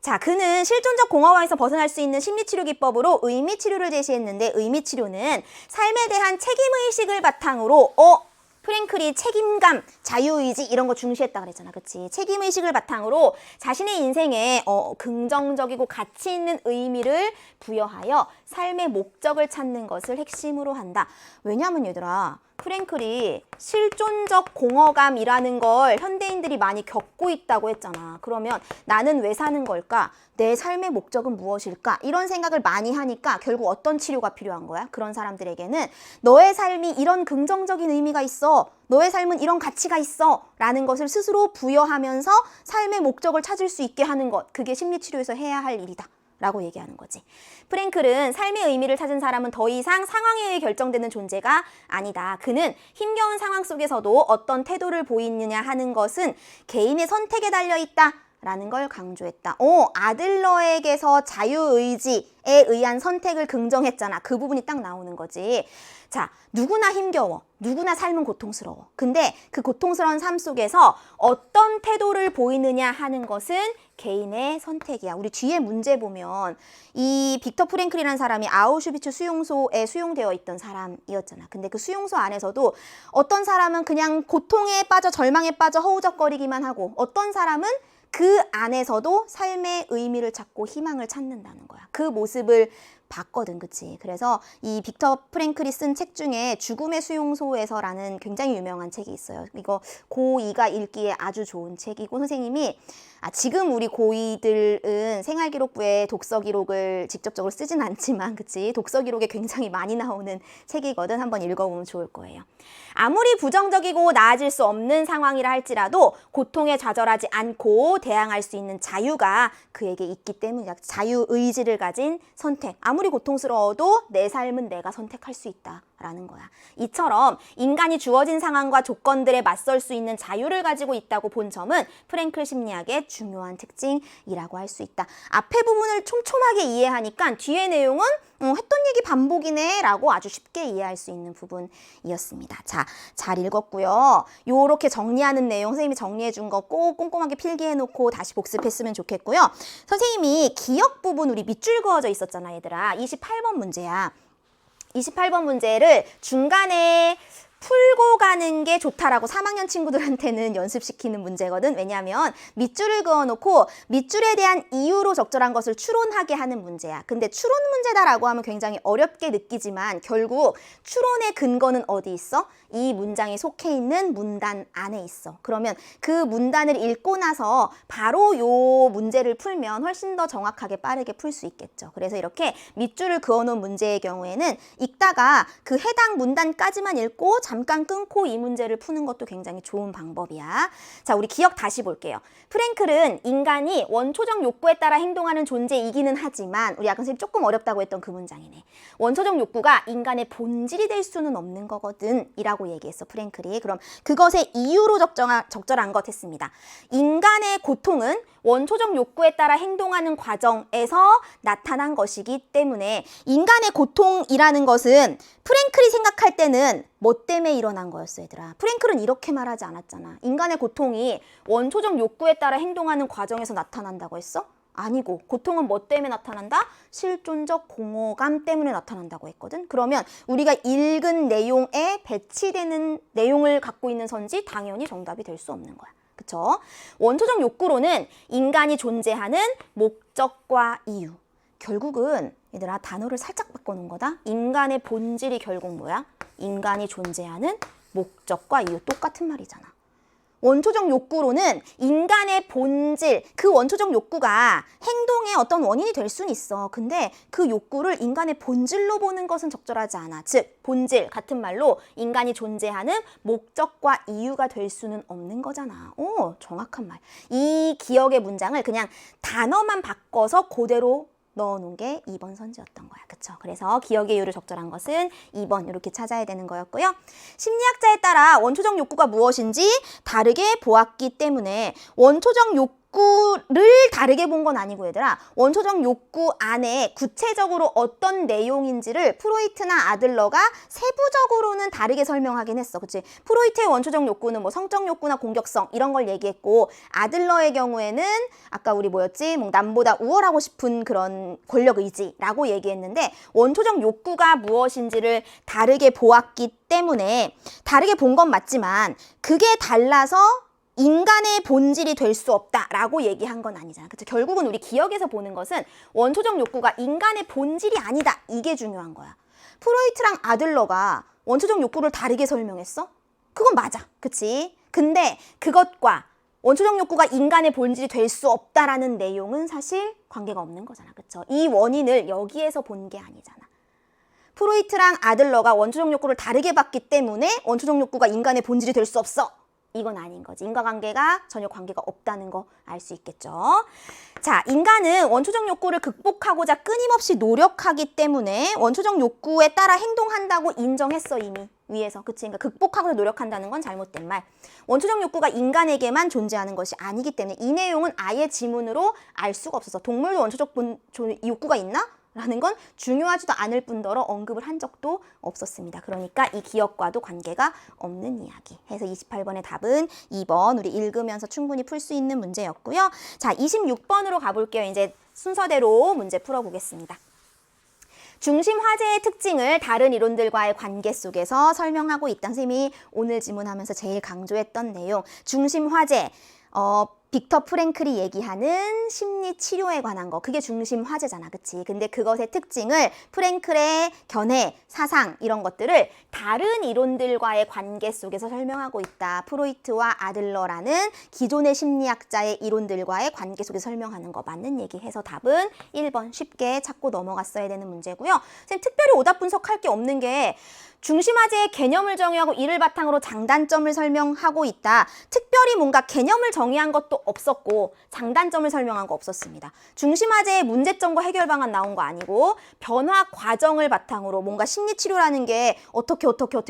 자, 그는 실존적 공허감에서 벗어날 수 있는 심리치료 기법으로 의미치료를 제시했는데 의미치료는 삶에 대한 책임의식을 바탕으로 프랭클이 책임감, 자유의지 이런 거 중시했다 그랬잖아. 그치? 책임의식을 바탕으로 자신의 인생에 긍정적이고 가치 있는 의미를 부여하여 삶의 목적을 찾는 것을 핵심으로 한다. 왜냐면 얘들아, 프랭클이 실존적 공허감이라는 걸 현대인들이 많이 겪고 있다고 했잖아. 그러면 나는 왜 사는 걸까? 내 삶의 목적은 무엇일까? 이런 생각을 많이 하니까 결국 어떤 치료가 필요한 거야? 그런 사람들에게는 너의 삶이 이런 긍정적인 의미가 있어. 너의 삶은 이런 가치가 있어. 라는 것을 스스로 부여하면서 삶의 목적을 찾을 수 있게 하는 것. 그게 심리치료에서 해야 할 일이다. 라고 얘기하는 거지. 프랭클은 삶의 의미를 찾은 사람은 더 이상 상황에 의해 결정되는 존재가 아니다. 그는 힘겨운 상황 속에서도 어떤 태도를 보이느냐 하는 것은 개인의 선택에 달려있다. 라는 걸 강조했다. 아들러에게서 자유의지에 의한 선택을 긍정했잖아. 그 부분이 딱 나오는 거지. 자, 누구나 힘겨워. 누구나 삶은 고통스러워. 근데 그 고통스러운 삶 속에서 어떤 태도를 보이느냐 하는 것은 개인의 선택이야. 우리 뒤에 문제 보면 이 빅터 프랭클이라는 사람이 아우슈비츠 수용소에 수용되어 있던 사람이었잖아. 근데 그 수용소 안에서도 어떤 사람은 그냥 고통에 빠져 절망에 빠져 허우적거리기만 하고 어떤 사람은 그 안에서도 삶의 의미를 찾고 희망을 찾는다는 거야. 그 모습을 봤거든, 그치? 그래서 이 빅터 프랭클이 쓴 책 중에 죽음의 수용소에서라는 굉장히 유명한 책이 있어요. 이거 고2가 읽기에 아주 좋은 책이고 선생님이 지금 우리 고2들은 생활기록부에 독서기록을 직접적으로 쓰진 않지만 그치? 독서기록에 굉장히 많이 나오는 책이거든. 한번 읽어보면 좋을 거예요. 아무리 부정적이고 나아질 수 없는 상황이라 할지라도 고통에 좌절하지 않고 대항할 수 있는 자유가 그에게 있기 때문이다. 자유의지를 가진 선택. 아무리 고통스러워도 내 삶은 내가 선택할 수 있다. 라는 거야. 이처럼 인간이 주어진 상황과 조건들에 맞설 수 있는 자유를 가지고 있다고 본 점은 프랭클 심리학의 중요한 특징이라고 할 수 있다. 앞에 부분을 촘촘하게 이해하니까 뒤에 내용은 했던 얘기 반복이네 라고 아주 쉽게 이해할 수 있는 부분이었습니다. 자, 잘 읽었고요. 요렇게 정리하는 내용 선생님이 정리해 준 거 꼭 꼼꼼하게 필기해 놓고 다시 복습했으면 좋겠고요. 선생님이 기억 부분 우리 밑줄 그어져 있었잖아 얘들아. 28번 문제야. 28번 문제를 중간에 풀고 가는 게 좋다라고 3학년 친구들한테는 연습시키는 문제거든. 왜냐하면 밑줄을 그어놓고 밑줄에 대한 이유로 적절한 것을 추론하게 하는 문제야. 근데 추론 문제다라고 하면 굉장히 어렵게 느끼지만 결국 추론의 근거는 어디 있어? 이 문장이 속해 있는 문단 안에 있어. 그러면 그 문단을 읽고 나서 바로 요 문제를 풀면 훨씬 더 정확하게 빠르게 풀 수 있겠죠. 그래서 이렇게 밑줄을 그어놓은 문제의 경우에는 읽다가 그 해당 문단까지만 읽고 잠깐 끊고 이 문제를 푸는 것도 굉장히 좋은 방법이야. 자, 우리 기억 다시 볼게요. 프랭클은 인간이 원초적 욕구에 따라 행동하는 존재이기는 하지만 우리 아까 선생님 조금 어렵다고 했던 그 문장이네. 원초적 욕구가 인간의 본질이 될 수는 없는 거거든 이라고 얘기했어 프랭클이. 그럼 그것의 이유로 적절한 것 했습니다. 인간의 고통은 원초적 욕구에 따라 행동하는 과정에서 나타난 것이기 때문에 인간의 고통이라는 것은 프랭클이 생각할 때는 뭐 때문에 일어난 거였어 얘들아. 프랭클은 이렇게 말하지 않았잖아. 인간의 고통이 원초적 욕구에 따라 행동하는 과정에서 나타난다고 했어? 아니고 고통은 뭐 때문에 나타난다? 실존적 공허감 때문에 나타난다고 했거든. 그러면 우리가 읽은 내용에 배치되는 내용을 갖고 있는 선지 당연히 정답이 될 수 없는 거야. 그쵸? 원초적 욕구로는 인간이 존재하는 목적과 이유. 결국은 얘들아 단어를 살짝 바꿔놓은 거다. 인간의 본질이 결국 뭐야? 인간이 존재하는 목적과 이유. 똑같은 말이잖아. 원초적 욕구로는 인간의 본질, 그 원초적 욕구가 행동의 어떤 원인이 될 수는 있어. 근데 그 욕구를 인간의 본질로 보는 것은 적절하지 않아. 즉, 본질, 같은 말로 인간이 존재하는 목적과 이유가 될 수는 없는 거잖아. 오, 정확한 말. 이 기억의 문장을 그냥 단어만 바꿔서 그대로 넣어놓은 게 2번 선지였던 거야. 그쵸? 그래서 기억의 이유를 적절한 것은 2번 이렇게 찾아야 되는 거였고요. 심리학자에 따라 원초적 욕구가 무엇인지 다르게 보았기 때문에 원초적 욕구 욕구를 다르게 본 건 아니고 얘들아, 원초적 욕구 안에 구체적으로 어떤 내용인지를 프로이트나 아들러가 세부적으로는 다르게 설명하긴 했어. 그치? 프로이트의 원초적 욕구는 뭐 성적 욕구나 공격성 이런 걸 얘기했고, 아들러의 경우에는 아까 우리 뭐였지? 뭐 남보다 우월하고 싶은 그런 권력 의지라고 얘기했는데, 원초적 욕구가 무엇인지를 다르게 보았기 때문에 다르게 본 건 맞지만 그게 달라서 인간의 본질이 될 수 없다라고 얘기한 건 아니잖아. 그쵸? 결국은 우리 기억에서 보는 것은 원초적 욕구가 인간의 본질이 아니다. 이게 중요한 거야. 프로이트랑 아들러가 원초적 욕구를 다르게 설명했어? 그건 맞아. 그치? 근데 그것과 원초적 욕구가 인간의 본질이 될 수 없다라는 내용은 사실 관계가 없는 거잖아. 그쵸? 이 원인을 여기에서 본 게 아니잖아. 프로이트랑 아들러가 원초적 욕구를 다르게 봤기 때문에 원초적 욕구가 인간의 본질이 될 수 없어. 이건 아닌 거지. 인과관계가 전혀 관계가 없다는 거 알 수 있겠죠. 자, 인간은 원초적 욕구를 극복하고자 끊임없이 노력하기 때문에 원초적 욕구에 따라 행동한다고 인정했어, 이미 위에서. 그치? 그러니까 극복하고자 노력한다는 건 잘못된 말. 원초적 욕구가 인간에게만 존재하는 것이 아니기 때문에 이 내용은 아예 지문으로 알 수가 없어서 동물도 원초적 욕구가 있나? 라는 건 중요하지도 않을 뿐더러 언급을 한 적도 없었습니다. 그러니까 이 기억과도 관계가 없는 이야기. 해서 28번의 답은 2번, 우리 읽으면서 충분히 풀 수 있는 문제였고요. 자, 26번으로 가볼게요. 이제 순서대로 문제 풀어보겠습니다. 중심 화제의 특징을 다른 이론들과의 관계 속에서 설명하고 있다. 선생님이 오늘 지문하면서 제일 강조했던 내용. 중심 화제, 빅터 프랭클이 얘기하는 심리 치료에 관한 거, 그게 중심 화제잖아. 그치? 근데 그것의 특징을 프랭클의 견해, 사상 이런 것들을 다른 이론들과의 관계 속에서 설명하고 있다. 프로이트와 아들러라는 기존의 심리학자의 이론들과의 관계 속에서 설명하는 거 맞는 얘기 해서 답은 1번 쉽게 찾고 넘어갔어야 되는 문제고요. 선생님 특별히 오답 분석할 게 없는 게 중심화제의 개념을 정의하고 이를 바탕으로 장단점을 설명하고 있다. 특별히 뭔가 개념을 정의한 것도 없었고 장단점을 설명한 거 없었습니다. 중심화제의 문제점과 해결 방안 나온 거 아니고 변화 과정을 바탕으로 뭔가 심리치료라는 게 어떻게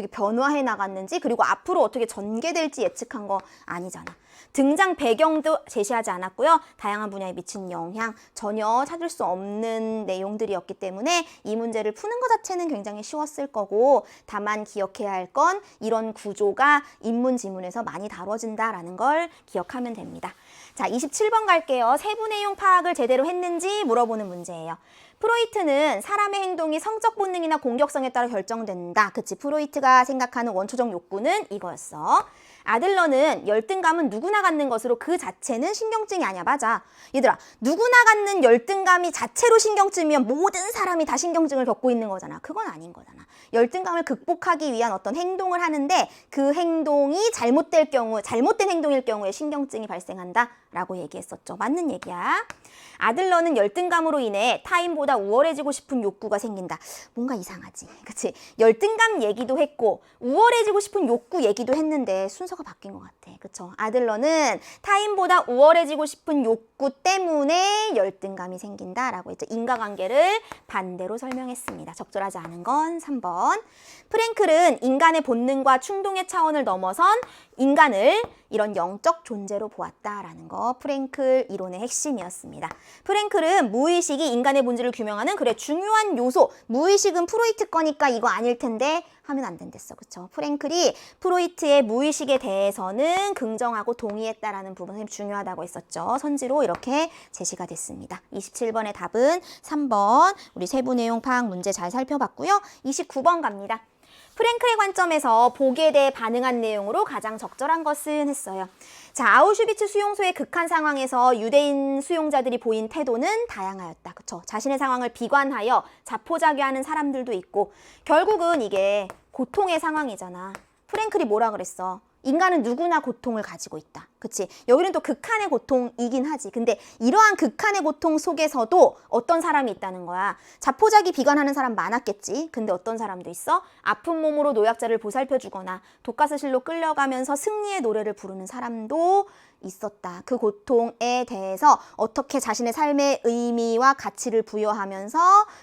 변화해 나갔는지 그리고 앞으로 어떻게 전개될지 예측한 거 아니잖아. 등장 배경도 제시하지 않았고요. 다양한 분야에 미친 영향 전혀 찾을 수 없는 내용들이었기 때문에 이 문제를 푸는 것 자체는 굉장히 쉬웠을 거고 다만 기억해야 할 건 이런 구조가 인문 지문에서 많이 다뤄진다라는 걸 기억하면 됩니다. 자, 27번 갈게요. 세부 내용 파악을 제대로 했는지 물어보는 문제예요. 프로이트는 사람의 행동이 성적 본능이나 공격성에 따라 결정된다. 그치? 프로이트가 생각하는 원초적 욕구는 이거였어. 아들러는 열등감은 누구나 갖는 것으로 그 자체는 신경증이 아니야. 맞아. 얘들아, 누구나 갖는 열등감이 자체로 신경증이면 모든 사람이 다 신경증을 겪고 있는 거잖아. 그건 아닌 거잖아. 열등감을 극복하기 위한 어떤 행동을 하는데 그 행동이 잘못된 행동일 경우에 신경증이 발생한다 라고 얘기했었죠. 맞는 얘기야. 아들러는 열등감으로 인해 타인보다 우월해지고 싶은 욕구가 생긴다. 뭔가 이상하지. 그치? 열등감 얘기도 했고 우월해지고 싶은 욕구 얘기도 했는데 순서가 바뀐 것 같아. 그쵸? 아들러는 타인보다 우월해지고 싶은 욕구 때문에 열등감이 생긴다라고 했죠. 인과관계를 반대로 설명했습니다. 적절하지 않은 건 3번. 프랭클은 인간의 본능과 충동의 차원을 넘어선 인간을 이런 영적 존재로 보았다라는 거 프랭클 이론의 핵심이었습니다. 프랭클은 무의식이 인간의 본질을 규명하는 중요한 요소. 무의식은 프로이트 거니까 이거 아닐 텐데 하면 안 된댔어. 그쵸? 프랭클이 프로이트의 무의식에 대해서는 긍정하고 동의했다라는 부분이 중요하다고 했었죠. 선지로 이렇게 제시가 됐습니다. 27번의 답은 3번. 우리 세부 내용 파악 문제 잘 살펴봤고요. 29번 갑니다. 프랭클의 관점에서 복에 대해 반응한 내용으로 가장 적절한 것은 했어요. 자, 아우슈비츠 수용소의 극한 상황에서 유대인 수용자들이 보인 태도는 다양하였다. 그쵸? 자신의 상황을 비관하여 자포자기하는 사람들도 있고 결국은 이게 고통의 상황이잖아. 프랭클이 뭐라 그랬어? 인간은 누구나 고통을 가지고 있다. 그치? 여기는 또 극한의 고통이긴 하지. 근데 이러한 극한의 고통 속에서도 어떤 사람이 있다는 거야. 자포자기 비관하는 사람 많았겠지. 근데 어떤 사람도 있어? 아픈 몸으로 노약자를 보살펴주거나 독가스실로 끌려가면서 승리의 노래를 부르는 사람도 있었다. 그 고통에 대해서 어떻게 자신의 삶의 의미와 가치를 부여하면서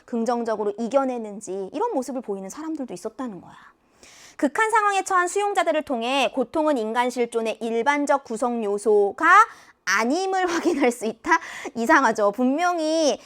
긍정적으로 이겨내는지 이런 모습을 보이는 사람들도 있었다는 거야. 극한 상황에 처한 수용자들을 통해 고통은 인간 실존의 일반적 구성 요소가 아님을 확인할 수 있다? 이상하죠. 분명히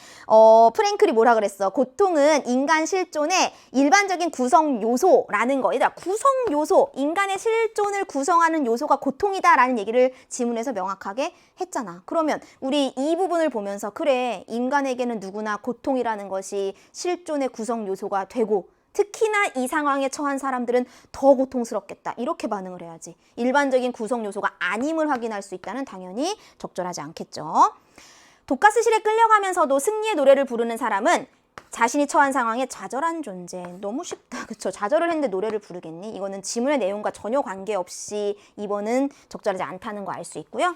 프랭클이 뭐라 그랬어? 고통은 인간 실존의 일반적인 구성 요소라는 거. 얘들아, 구성 요소, 인간의 실존을 구성하는 요소가 고통이다라는 얘기를 지문에서 명확하게 했잖아. 그러면 우리 이 부분을 보면서 그래, 인간에게는 누구나 고통이라는 것이 실존의 구성 요소가 되고 특히나 이 상황에 처한 사람들은 더 고통스럽겠다. 이렇게 반응을 해야지. 일반적인 구성 요소가 아님을 확인할 수 있다는 당연히 적절하지 않겠죠. 독가스실에 끌려가면서도 승리의 노래를 부르는 사람은 자신이 처한 상황에 좌절한 존재. 너무 쉽다. 그쵸? 좌절을 했는데 노래를 부르겠니? 이거는 지문의 내용과 전혀 관계없이 2번은 적절하지 않다는 거 알 수 있고요.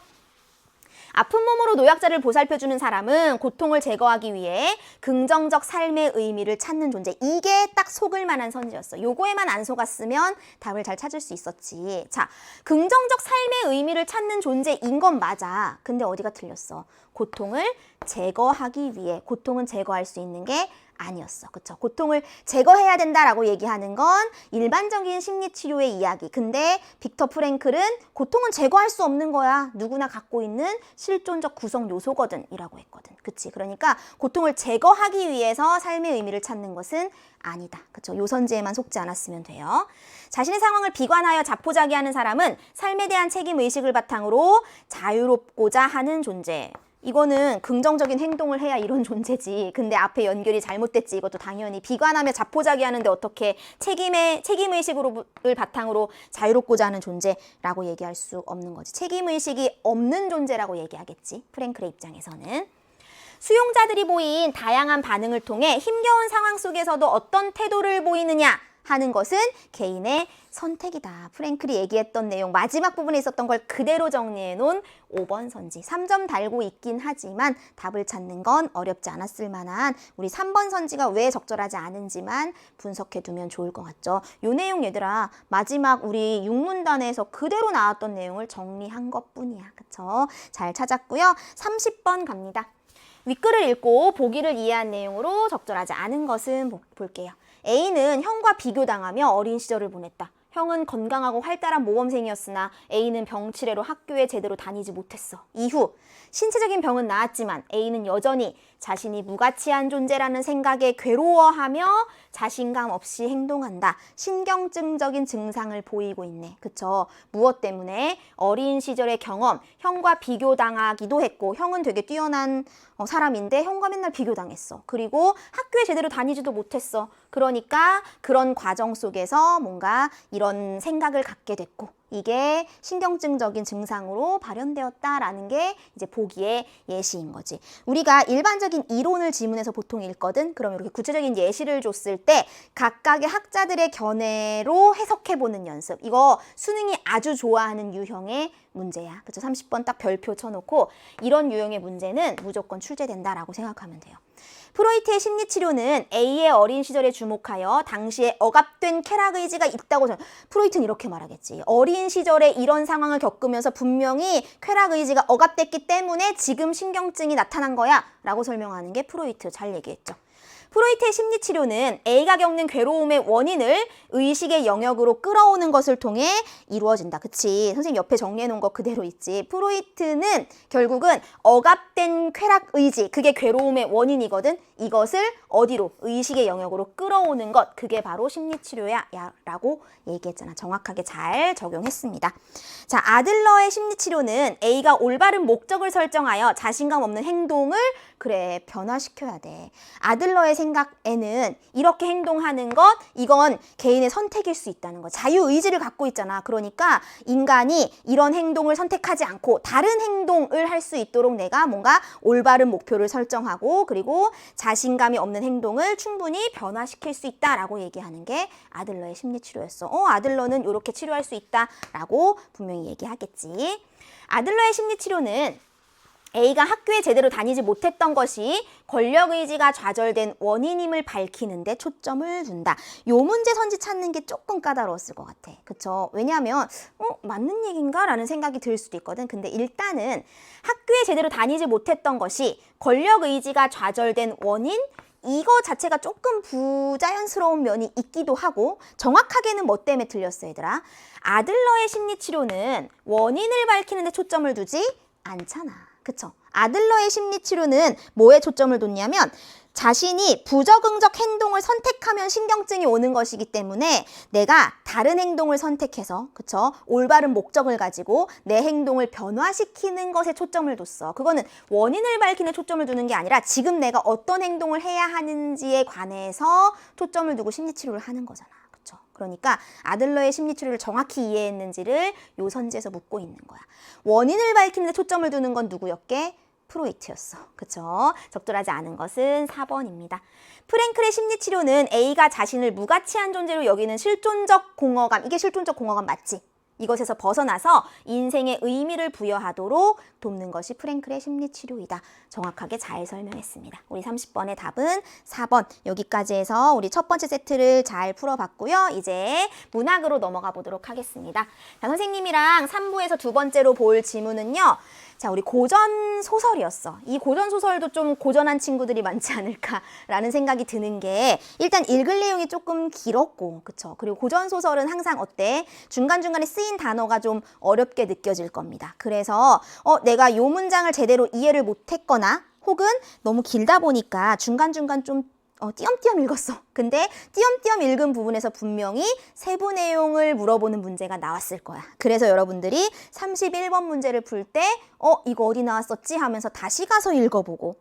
아픈 몸으로 노약자를 보살펴주는 사람은 고통을 제거하기 위해 긍정적 삶의 의미를 찾는 존재. 이게 딱 속을 만한 선지였어. 요거에만 안 속았으면 답을 잘 찾을 수 있었지. 자, 긍정적 삶의 의미를 찾는 존재인 건 맞아. 근데 어디가 틀렸어? 고통을 제거하기 위해. 고통은 제거할 수 있는 게 아니었어. 그쵸? 고통을 제거해야 된다라고 얘기하는 건 일반적인 심리치료의 이야기. 근데 빅터 프랭클은 고통은 제거할 수 없는 거야. 누구나 갖고 있는 실존적 구성 요소거든 이라고 했거든. 그치? 그러니까 고통을 제거하기 위해서 삶의 의미를 찾는 것은 아니다. 그쵸? 요 선지에만 속지 않았으면 돼요. 자신의 상황을 비관하여 자포자기하는 사람은 삶에 대한 책임의식을 바탕으로 자유롭고자 하는 존재. 이거는 긍정적인 행동을 해야 이런 존재지. 근데 앞에 연결이 잘못됐지. 이것도 당연히 비관하며 자포자기하는데 어떻게 책임의식을 바탕으로 자유롭고자 하는 존재라고 얘기할 수 없는 거지. 책임의식이 없는 존재라고 얘기하겠지. 프랭클의 입장에서는. 수용자들이 보인 다양한 반응을 통해 힘겨운 상황 속에서도 어떤 태도를 보이느냐 하는 것은 개인의 선택이다. 프랭클이 얘기했던 내용 마지막 부분에 있었던 걸 그대로 정리해 놓은 5번 선지. 3점 달고 있긴 하지만 답을 찾는 건 어렵지 않았을 만한 우리 3번 선지가 왜 적절하지 않은지만 분석해 두면 좋을 것 같죠. 요 내용 얘들아 마지막 우리 6문단에서 그대로 나왔던 내용을 정리한 것뿐이야. 그쵸? 잘 찾았고요. 30번 갑니다. 윗글을 읽고 보기를 이해한 내용으로 적절하지 않은 것은 볼게요. A는 형과 비교당하며 어린 시절을 보냈다. 형은 건강하고 활달한 모범생이었으나 A는 병치레로 학교에 제대로 다니지 못했어. 이후 신체적인 병은 나았지만 A는 여전히 자신이 무가치한 존재라는 생각에 괴로워하며 자신감 없이 행동한다. 신경증적인 증상을 보이고 있네. 그쵸? 무엇 때문에? 어린 시절의 경험, 형과 비교당하기도 했고 형은 되게 뛰어난 사람인데 형과 맨날 비교당했어. 그리고 학교에 제대로 다니지도 못했어. 그러니까 그런 과정 속에서 뭔가 이런 생각을 갖게 됐고 이게 신경증적인 증상으로 발현되었다라는 게 이제 보기의 예시인 거지. 우리가 일반적인 이론을 지문에서 보통 읽거든. 그럼 이렇게 구체적인 예시를 줬을 때 각각의 학자들의 견해로 해석해보는 연습. 이거 수능이 아주 좋아하는 유형의 문제야. 그쵸? 30번 딱 별표 쳐놓고 이런 유형의 문제는 무조건 출제된다라고 생각하면 돼요. 프로이트의 심리치료는 A의 어린 시절에 주목하여 당시에 억압된 쾌락 의지가 있다고 프로이트는 이렇게 말하겠지. 어린 시절에 이런 상황을 겪으면서 분명히 쾌락 의지가 억압됐기 때문에 지금 신경증이 나타난 거야 라고 설명하는 게 프로이트. 잘 얘기했죠. 프로이트의 심리치료는 A가 겪는 괴로움의 원인을 의식의 영역으로 끌어오는 것을 통해 이루어진다. 그치? 선생님 옆에 정리해 놓은 거 그대로 있지. 프로이트는 결국은 억압된 쾌락 의지, 그게 괴로움의 원인이거든. 이것을 어디로? 의식의 영역으로 끌어오는 것. 그게 바로 심리치료야 라고 얘기했잖아. 정확하게 잘 적용했습니다. 자, 아들러의 심리치료는 A가 올바른 목적을 설정하여 자신감 없는 행동을 변화시켜야 돼. 아들러의 생각에는 이렇게 행동하는 것, 이건 개인의 선택일 수 있다는 거. 자유의지를 갖고 있잖아. 그러니까 인간이 이런 행동을 선택하지 않고 다른 행동을 할 수 있도록 내가 뭔가 올바른 목표를 설정하고 그리고 자신감이 없는 행동을 충분히 변화시킬 수 있다라고 얘기하는 게 아들러의 심리치료였어. 아들러는 이렇게 치료할 수 있다라고 분명히 얘기하겠지. 아들러의 심리치료는 A가 학교에 제대로 다니지 못했던 것이 권력의지가 좌절된 원인임을 밝히는 데 초점을 둔다. 요 문제 선지 찾는 게 조금 까다로웠을 것 같아. 그쵸? 왜냐하면 맞는 얘기인가? 라는 생각이 들 수도 있거든. 근데 일단은 학교에 제대로 다니지 못했던 것이 권력의지가 좌절된 원인? 이거 자체가 조금 부자연스러운 면이 있기도 하고 정확하게는 뭐 때문에 틀렸어 얘들아? 아들러의 심리치료는 원인을 밝히는 데 초점을 두지 않잖아. 그쵸? 아들러의 심리치료는 뭐에 초점을 뒀냐면 자신이 부적응적 행동을 선택하면 신경증이 오는 것이기 때문에 내가 다른 행동을 선택해서, 그쵸? 올바른 목적을 가지고 내 행동을 변화시키는 것에 초점을 뒀어. 그거는 원인을 밝히는 초점을 두는 게 아니라 지금 내가 어떤 행동을 해야 하는지에 관해서 초점을 두고 심리치료를 하는 거잖아. 그쵸? 그러니까 아들러의 심리치료를 정확히 이해했는지를 요 선지에서 묻고 있는 거야. 원인을 밝히는 데 초점을 두는 건 누구였게? 프로이트였어. 그쵸? 적절하지 않은 것은 4번입니다. 프랭클의 심리치료는 A가 자신을 무가치한 존재로 여기는 실존적 공허감, 이게 실존적 공허감 맞지? 이것에서 벗어나서 인생의 의미를 부여하도록 돕는 것이 프랭클의 심리치료이다. 정확하게 잘 설명했습니다. 우리 30번의 답은 4번. 여기까지 해서 우리 첫 번째 세트를 잘 풀어봤고요. 이제 문학으로 넘어가 보도록 하겠습니다. 자, 선생님이랑 3부에서 두 번째로 볼 지문은요. 자, 우리 고전 소설이었어. 이 고전 소설도 좀 고전한 친구들이 많지 않을까라는 생각이 드는 게 일단 읽을 내용이 조금 길었고, 그쵸? 그리고 고전 소설은 항상 어때? 중간중간에 쓰인 단어가 좀 어렵게 느껴질 겁니다. 그래서 내가 요 문장을 제대로 이해를 못했거나 혹은 너무 길다 보니까 중간중간 좀 띄엄띄엄 읽었어. 근데 띄엄띄엄 읽은 부분에서 분명히 세부 내용을 물어보는 문제가 나왔을 거야. 그래서 여러분들이 31번 문제를 풀 때 이거 어디 나왔었지? 하면서 다시 가서 읽어보고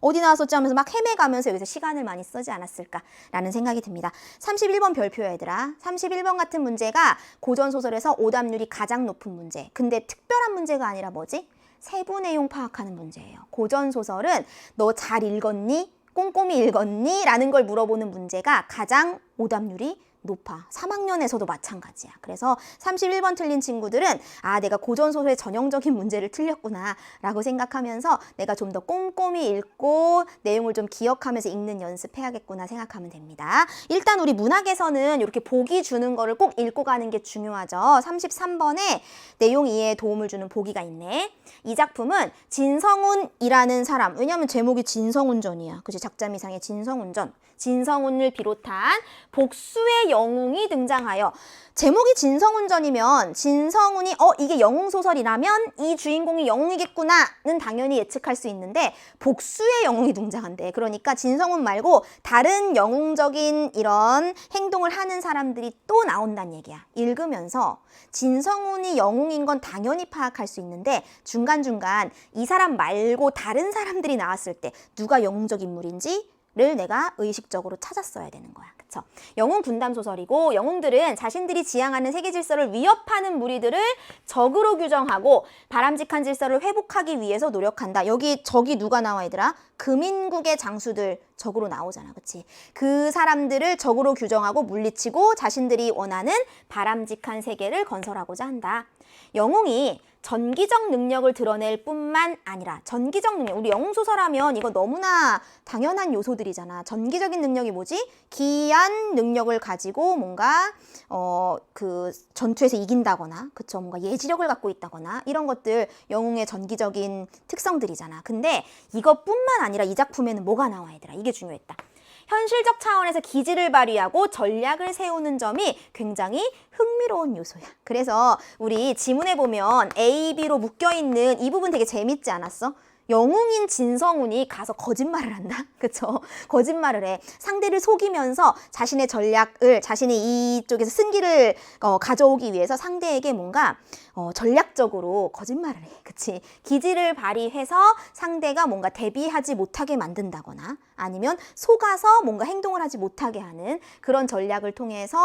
어디 나왔었지? 하면서 막 헤매가면서 여기서 시간을 많이 쓰지 않았을까라는 생각이 듭니다. 31번 별표야 얘들아. 31번 같은 문제가 고전소설에서 오답률이 가장 높은 문제. 근데 특별한 문제가 아니라 뭐지? 세부 내용 파악하는 문제예요. 고전소설은 너 잘 읽었니? 꼼꼼히 읽었니? 라는 걸 물어보는 문제가 가장 오답률이 높아. 3학년에서도 마찬가지야. 그래서 31번 틀린 친구들은 내가 고전소설의 전형적인 문제를 틀렸구나 라고 생각하면서 내가 좀 더 꼼꼼히 읽고 내용을 좀 기억하면서 읽는 연습해야겠구나 생각하면 됩니다. 일단 우리 문학에서는 이렇게 보기 주는 거를 꼭 읽고 가는 게 중요하죠. 33번에 내용 이해에 도움을 주는 보기가 있네. 이 작품은 진성훈이라는 사람, 왜냐하면 제목이 진성운전이야. 그치? 작자미상의 진성운전. 진성훈을 비롯한 복수의 영웅이 등장하여 제목이 진성운전이면 진성훈이 이게 영웅소설이라면 이 주인공이 영웅이겠구나는 당연히 예측할 수 있는데 복수의 영웅이 등장한대. 그러니까 진성훈 말고 다른 영웅적인 이런 행동을 하는 사람들이 또 나온다는 얘기야. 읽으면서 진성훈이 영웅인 건 당연히 파악할 수 있는데 중간중간 이 사람 말고 다른 사람들이 나왔을 때 누가 영웅적 인물인지 를 내가 의식적으로 찾았어야 되는 거야. 그쵸? 영웅 분담 소설이고 영웅들은 자신들이 지향하는 세계 질서를 위협하는 무리들을 적으로 규정하고 바람직한 질서를 회복하기 위해서 노력한다. 여기 적이 누가 나와 얘들아? 금인국의 장수들 적으로 나오잖아. 그치? 그 사람들을 적으로 규정하고 물리치고 자신들이 원하는 바람직한 세계를 건설하고자 한다. 영웅이 전기적 능력을 드러낼 뿐만 아니라 전기적 능력, 우리 영웅소설하면 이거 너무나 당연한 요소들이잖아. 전기적인 능력이 뭐지? 기이한 능력을 가지고 뭔가 그 전투에서 이긴다거나, 그쵸? 뭔가 예지력을 갖고 있다거나 이런 것들 영웅의 전기적인 특성들이잖아. 근데 이것뿐만 아니라 이 작품에는 뭐가 나와 얘들아? 이게 중요했다. 현실적 차원에서 기지를 발휘하고 전략을 세우는 점이 굉장히 흥미로운 요소야. 그래서 우리 지문에 보면 A, B로 묶여있는 이 부분 되게 재밌지 않았어? 영웅인 진성훈이 가서 거짓말을 한다? 그쵸? 거짓말을 해. 상대를 속이면서 자신의 전략을, 자신이 이쪽에서 승기를 가져오기 위해서 상대에게 뭔가 전략적으로 거짓말을 해. 그치? 기지를 발휘해서 상대가 뭔가 대비하지 못하게 만든다거나 아니면 속아서 뭔가 행동을 하지 못하게 하는 그런 전략을 통해서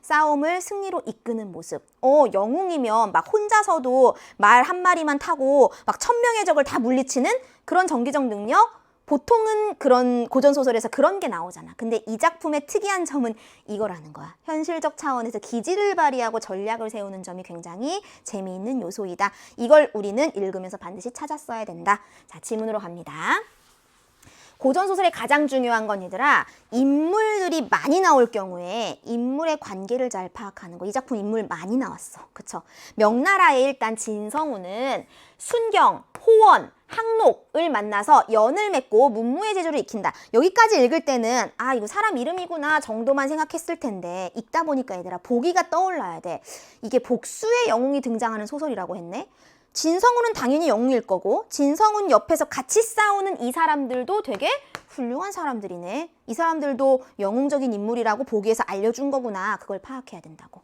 싸움을 승리로 이끄는 모습. 영웅이면 막 혼자서도 말 한 마리만 타고 막 1000명의 적을 다 물리치는 그런 전기적 능력? 보통은 그런 고전소설에서 그런 게 나오잖아. 근데 이 작품의 특이한 점은 이거라는 거야. 현실적 차원에서 기지를 발휘하고 전략을 세우는 점이 굉장히 재미있는 요소이다. 이걸 우리는 읽으면서 반드시 찾았어야 된다. 자, 지문으로 갑니다. 고전소설의 가장 중요한 건 얘들아, 인물들이 많이 나올 경우에 인물의 관계를 잘 파악하는 거. 이 작품 인물 많이 나왔어. 그쵸? 명나라의 일단 진성우는 순경, 호원, 항록을 만나서 연을 맺고 문무의 재주를 익힌다. 여기까지 읽을 때는 이거 사람 이름이구나 정도만 생각했을 텐데 읽다 보니까 얘들아 보기가 떠올라야 돼. 이게 복수의 영웅이 등장하는 소설이라고 했네. 진성훈은 당연히 영웅일 거고 진성훈 옆에서 같이 싸우는 이 사람들도 되게 훌륭한 사람들이네. 이 사람들도 영웅적인 인물이라고 보기에서 알려준 거구나. 그걸 파악해야 된다고.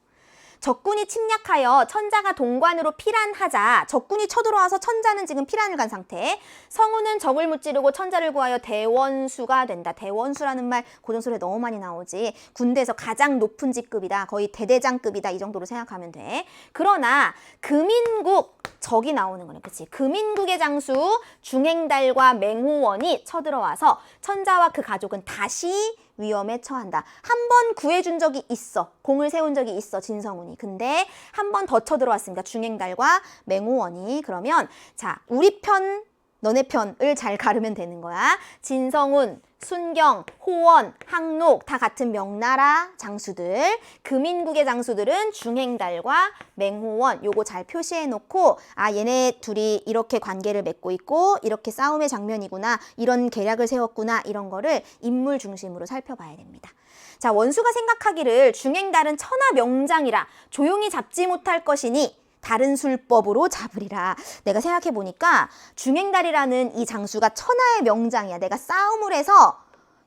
적군이 침략하여 천자가 동관으로 피란하자. 적군이 쳐들어와서 천자는 지금 피란을 간 상태. 성우는 적을 무찌르고 천자를 구하여 대원수가 된다. 대원수라는 말 고전소리에 너무 많이 나오지. 군대에서 가장 높은 직급이다. 거의 대대장급이다. 이 정도로 생각하면 돼. 그러나 금인국 적이 나오는 거네. 그치? 금인국의 장수 중행달과 맹호원이 쳐들어와서 천자와 그 가족은 다시 위험에 처한다. 한 번 구해준 적이 있어. 공을 세운 적이 있어. 진성훈이. 근데 한 번 더 쳐들어왔습니다. 중행달과 맹호원이. 그러면 자, 우리 편, 너네 편을 잘 가르면 되는 거야. 진성훈, 순경, 호원, 항록 다 같은 명나라 장수들. 금인국의 장수들은 중행달과 맹호원. 요거 잘 표시해 놓고 아 얘네 둘이 이렇게 관계를 맺고 있고 이렇게 싸움의 장면이구나. 이런 계략을 세웠구나. 이런 거를 인물 중심으로 살펴봐야 됩니다. 자, 원수가 생각하기를 중행달은 천하 명장이라 조용히 잡지 못할 것이니 다른 술법으로 잡으리라. 내가 생각해 보니까 중행달이라는 이 장수가 천하의 명장이야. 내가 싸움을 해서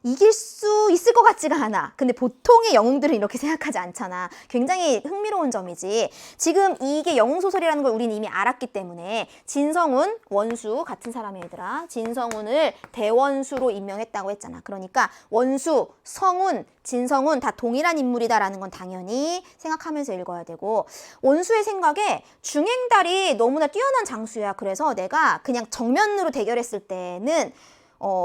이길 수 있을 것 같지가 않아. 근데 보통의 영웅들은 이렇게 생각하지 않잖아. 굉장히 흥미로운 점이지. 지금 이게 영웅소설이라는 걸 우리는 이미 알았기 때문에 진성훈, 원수 같은 사람이 얘들아. 진성훈을 대원수로 임명했다고 했잖아. 그러니까 원수, 성훈, 진성훈 다 동일한 인물이다라는 건 당연히 생각하면서 읽어야 되고 원수의 생각에 중행달이 너무나 뛰어난 장수야. 그래서 내가 그냥 정면으로 대결했을 때는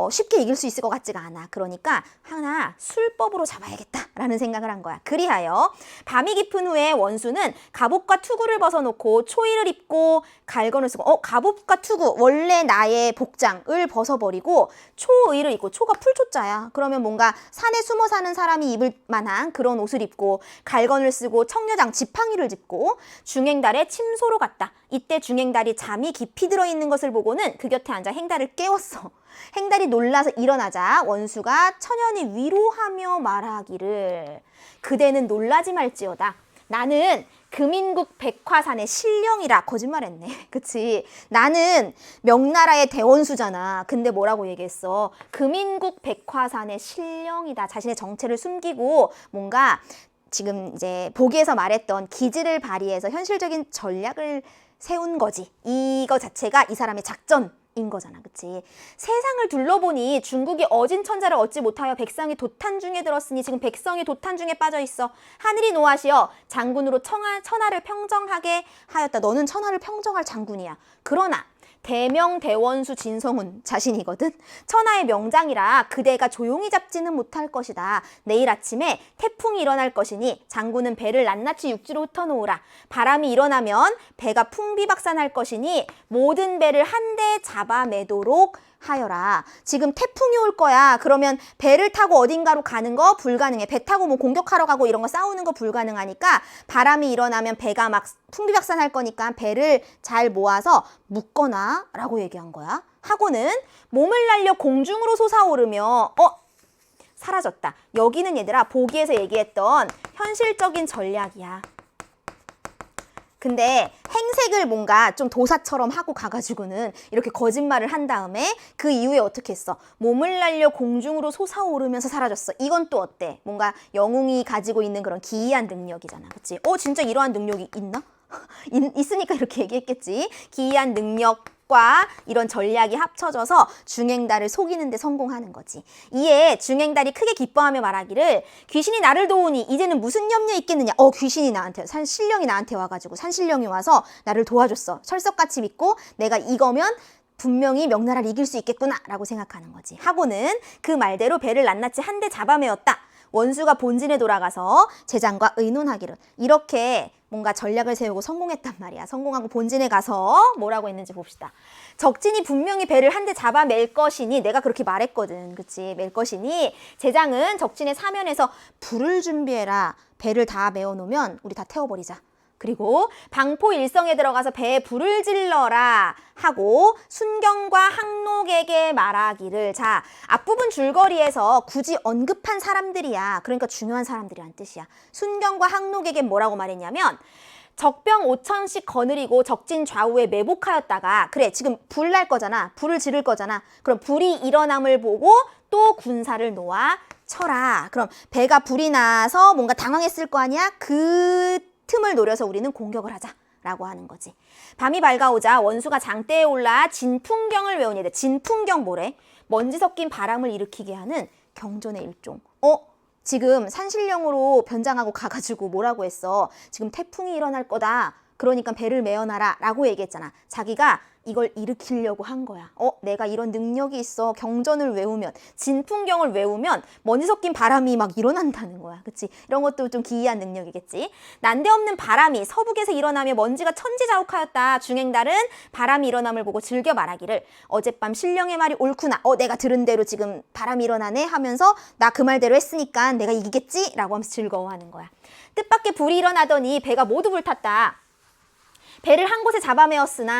쉽게 이길 수 있을 것 같지가 않아. 그러니까 하나 술법으로 잡아야겠다라는 생각을 한 거야. 그리하여 밤이 깊은 후에 원수는 갑옷과 투구를 벗어놓고 초의를 입고 갈건을 쓰고 갑옷과 투구 원래 나의 복장을 벗어버리고 초의를 입고 초가 풀초자야. 그러면 뭔가 산에 숨어 사는 사람이 입을 만한 그런 옷을 입고 갈건을 쓰고 청려장 지팡이를 짚고 중행달의 침소로 갔다. 이때 중행달이 잠이 깊이 들어있는 것을 보고는 그 곁에 앉아 행달을 깨웠어. 행달이 놀라서 일어나자 원수가 천연히 위로하며 말하기를 그대는 놀라지 말지어다. 나는 금인국 백화산의 신령이라. 거짓말했네. 그치? 나는 명나라의 대원수잖아. 근데 뭐라고 얘기했어? 금인국 백화산의 신령이다. 자신의 정체를 숨기고 뭔가 지금 이제 보기에서 말했던 기지를 발휘해서 현실적인 전략을 세운 거지. 이거 자체가 이 사람의 작전인 거잖아. 그치? 세상을 둘러보니 중국이 어진 천자를 얻지 못하여 백성이 도탄 중에 들었으니 지금 백성이 도탄 중에 빠져 있어. 하늘이 노하시어 장군으로 천하를 평정하게 하였다. 너는 천하를 평정할 장군이야. 그러나 대명 대원수 진성훈 자신이거든. 천하의 명장이라 그대가 조용히 잡지는 못할 것이다. 내일 아침에 태풍이 일어날 것이니 장군은 배를 낱낱이 육지로 흩어놓으라. 바람이 일어나면 배가 풍비박산할 것이니 모든 배를 한데 잡아매도록 하여라. 지금 태풍이 올 거야. 그러면 배를 타고 어딘가로 가는 거 불가능해. 배 타고 뭐 공격하러 가고 이런 거 싸우는 거 불가능하니까 바람이 일어나면 배가 막 풍비박산할 거니까 배를 잘 모아서 묶거나 라고 얘기한 거야. 하고는 몸을 날려 공중으로 솟아오르며 사라졌다. 여기는 얘들아 보기에서 얘기했던 현실적인 전략이야. 근데 행색을 뭔가 좀 도사처럼 하고 가가지고는 이렇게 거짓말을 한 다음에 그 이후에 어떻게 했어? 몸을 날려 공중으로 솟아오르면서 사라졌어. 이건 또 어때? 뭔가 영웅이 가지고 있는 그런 기이한 능력이잖아. 그치? 진짜 이러한 능력이 있나? 있으니까 이렇게 얘기했겠지. 기이한 능력과 이런 전략이 합쳐져서 중행달을 속이는 데 성공하는 거지. 이에 중행달이 크게 기뻐하며 말하기를 귀신이 나를 도우니 이제는 무슨 염려 있겠느냐. 귀신이 나한테 산신령이 나한테 와가지고 산신령이 와서 나를 도와줬어. 철석같이 믿고 내가 이거면 분명히 명나라를 이길 수 있겠구나 라고 생각하는 거지. 하고는 그 말대로 배를 낱낱이 한데 잡아매었다. 원수가 본진에 돌아가서 제장과 의논하기를. 이렇게 뭔가 전략을 세우고 성공했단 말이야. 성공하고 본진에 가서 뭐라고 했는지 봅시다. 적진이 분명히 배를 한데 잡아맬 것이니 내가 그렇게 말했거든. 그치? 맬 것이니 제장은 적진의 사면에서 불을 준비해라. 배를 다 메워놓으면 우리 다 태워버리자. 그리고 방포 일성에 들어가서 배에 불을 질러라 하고 순경과 항록에게 말하기를. 자, 앞부분 줄거리에서 굳이 언급한 사람들이야. 그러니까 중요한 사람들이란 뜻이야. 순경과 항록에게 뭐라고 말했냐면 적병 5천씩 거느리고 적진 좌우에 매복하였다가 그래 지금 불 날 거잖아. 불을 지를 거잖아. 그럼 불이 일어남을 보고 또 군사를 놓아 쳐라. 그럼 배가 불이 나서 뭔가 당황했을 거 아니야? 그 틈을 노려서 우리는 공격을 하자. 라고 하는 거지. 밤이 밝아오자 원수가 장대에 올라 진풍경을 외우니 돼. 진풍경 뭐래? 먼지 섞인 바람을 일으키게 하는 경전의 일종. 지금 산신령으로 변장하고 가가지고 뭐라고 했어? 지금 태풍이 일어날 거다. 그러니까 배를 메어놔라 라고 얘기했잖아. 자기가 이걸 일으키려고 한 거야. 내가 이런 능력이 있어. 경전을 외우면, 진풍경을 외우면 먼지 섞인 바람이 막 일어난다는 거야. 그치? 이런 것도 좀 기이한 능력이겠지. 난데없는 바람이 서북에서 일어나며 먼지가 천지자욱하였다. 중행달은 바람이 일어남을 보고 즐겨 말하기를 어젯밤 신령의 말이 옳구나. 내가 들은 대로 지금 바람이 일어나네 하면서 나 그 말대로 했으니까 내가 이기겠지? 라고 하면서 즐거워하는 거야. 뜻밖의 불이 일어나더니 배가 모두 불탔다. 배를 한 곳에 잡아매었으니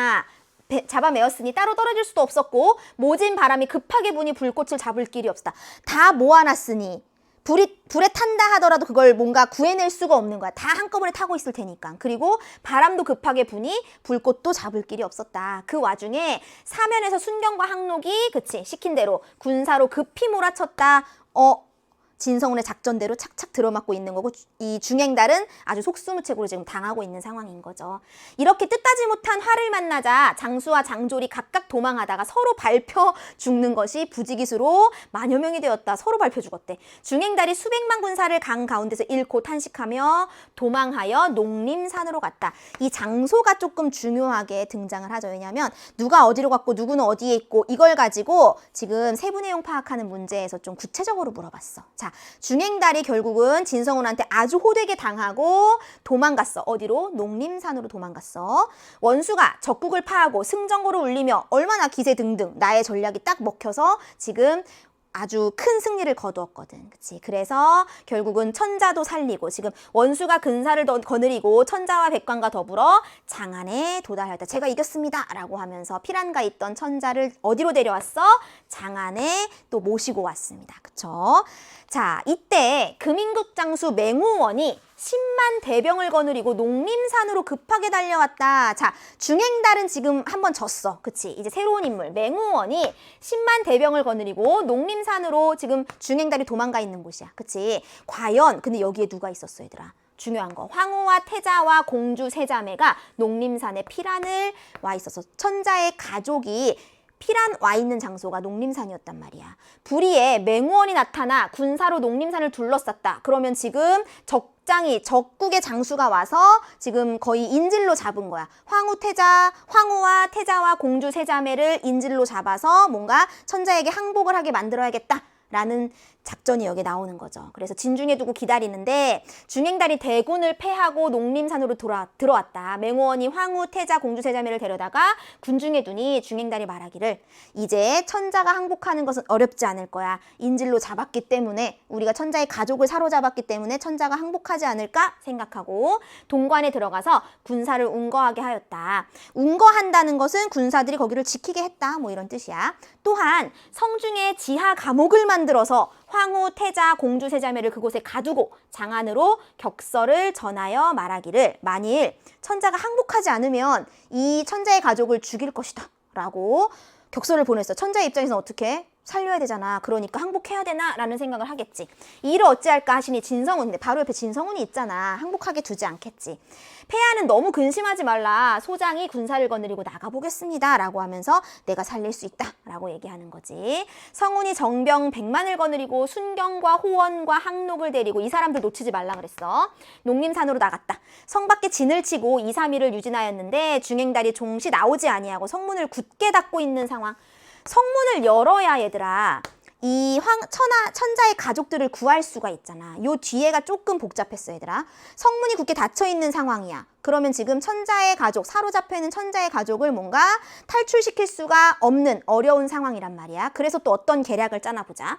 따로 떨어질 수도 없었고 모진 바람이 급하게 부니 불꽃을 잡을 길이 없다. 다 모아놨으니 불에 탄다 하더라도 그걸 뭔가 구해낼 수가 없는 거야. 다 한꺼번에 타고 있을 테니까. 그리고 바람도 급하게 부니 불꽃도 잡을 길이 없었다. 그 와중에 사면에서 순경과 항록이 시킨 대로 군사로 급히 몰아쳤다. 진성훈의 작전대로 착착 들어맞고 있는 거고 이 중행달은 아주 속수무책으로 지금 당하고 있는 상황인 거죠. 이렇게 뜻하지 못한 화를 만나자 장수와 장졸이 각각 도망하다가 서로 밟혀 죽는 것이 부지기수로 만여 명이 되었다. 서로 밟혀 죽었대. 중행달이 수백만 군사를 강 가운데서 잃고 탄식하며 도망하여 농림산으로 갔다. 이 장소가 조금 중요하게 등장을 하죠. 왜냐하면 누가 어디로 갔고 누구는 어디에 있고 이걸 가지고 지금 세부 내용 파악하는 문제에서 좀 구체적으로 물어봤어. 자, 중행달이 결국은 진성훈한테 아주 호되게 당하고 도망갔어. 어디로? 농림산으로 도망갔어. 원수가 적국을 파하고 승전고를 울리며 얼마나 기세등등 나의 전략이 딱 먹혀서 지금 아주 큰 승리를 거두었거든. 그치? 그래서 결국은 천자도 살리고 지금 원수가 근사를 거느리고 천자와 백관과 더불어 장안에 도달하였다. 제가 이겼습니다. 라고 하면서 피란가 있던 천자를 어디로 데려왔어? 장안에 또 모시고 왔습니다. 그쵸? 자, 이때 금인국 장수 맹우원이 10만 대병을 거느리고 농림산으로 급하게 달려왔다. 자, 중행달은 지금 한번 졌어. 그치? 이제 새로운 인물 맹우원이 10만 대병을 거느리고 농림산으로 지금 중행달이 도망가 있는 곳이야. 그치? 과연 근데 여기에 누가 있었어, 얘들아? 중요한 거. 황후와 태자와 공주 세자매가 농림산에 피란을 와 있어서 천자의 가족이 피란 와 있는 장소가 농림산이었단 말이야. 불의에 맹우원이 나타나 군사로 농림산을 둘러쌌다. 그러면 지금 적국의 장수가 와서 지금 거의 인질로 잡은 거야. 황후와 태자와 공주 세자매를 인질로 잡아서 뭔가 천자에게 항복을 하게 만들어야겠다. 라는 작전이 여기에 나오는 거죠. 그래서 진중에 두고 기다리는데 중행달이 대군을 패하고 농림산으로 들어왔다. 맹우원이 황후, 태자, 공주, 세자매를 데려다가 군중에 두니 중행달이 말하기를 이제 천자가 항복하는 것은 어렵지 않을 거야. 인질로 잡았기 때문에 우리가 천자의 가족을 사로잡았기 때문에 천자가 항복하지 않을까 생각하고 동관에 들어가서 군사를 운거하게 하였다. 운거한다는 것은 군사들이 거기를 지키게 했다. 뭐 이런 뜻이야. 또한 성중에 지하 감옥을 만들어서 황후, 태자, 공주, 세자매를 그곳에 가두고 장안으로 격서를 전하여 말하기를 만일 천자가 항복하지 않으면 이 천자의 가족을 죽일 것이다 라고 격서를 보냈어. 천자의 입장에서는 어떻게? 살려야 되잖아. 그러니까 항복해야 되나? 라는 생각을 하겠지. 이 일을 어찌할까 하시니 진성훈인데 바로 옆에 진성훈이 있잖아. 항복하게 두지 않겠지. 폐하는 너무 근심하지 말라. 소장이 군사를 거느리고 나가보겠습니다. 라고 하면서 내가 살릴 수 있다. 라고 얘기하는 거지. 성훈이 정병 100만을 거느리고 순경과 호원과 항록을 데리고 이 사람들 놓치지 말라 그랬어. 농림산으로 나갔다. 성 밖에 진을 치고 2, 3일을 유진하였는데 중행달이 종시 나오지 아니하고 성문을 굳게 닫고 있는 상황. 성문을 열어야 얘들아 이 천자의 가족들을 구할 수가 있잖아. 요 뒤에가 조금 복잡했어 얘들아. 성문이 굳게 닫혀있는 상황이야. 그러면 지금 천자의 가족, 사로잡혀 있는 천자의 가족을 뭔가 탈출시킬 수가 없는 어려운 상황이란 말이야. 그래서 또 어떤 계략을 짜나보자.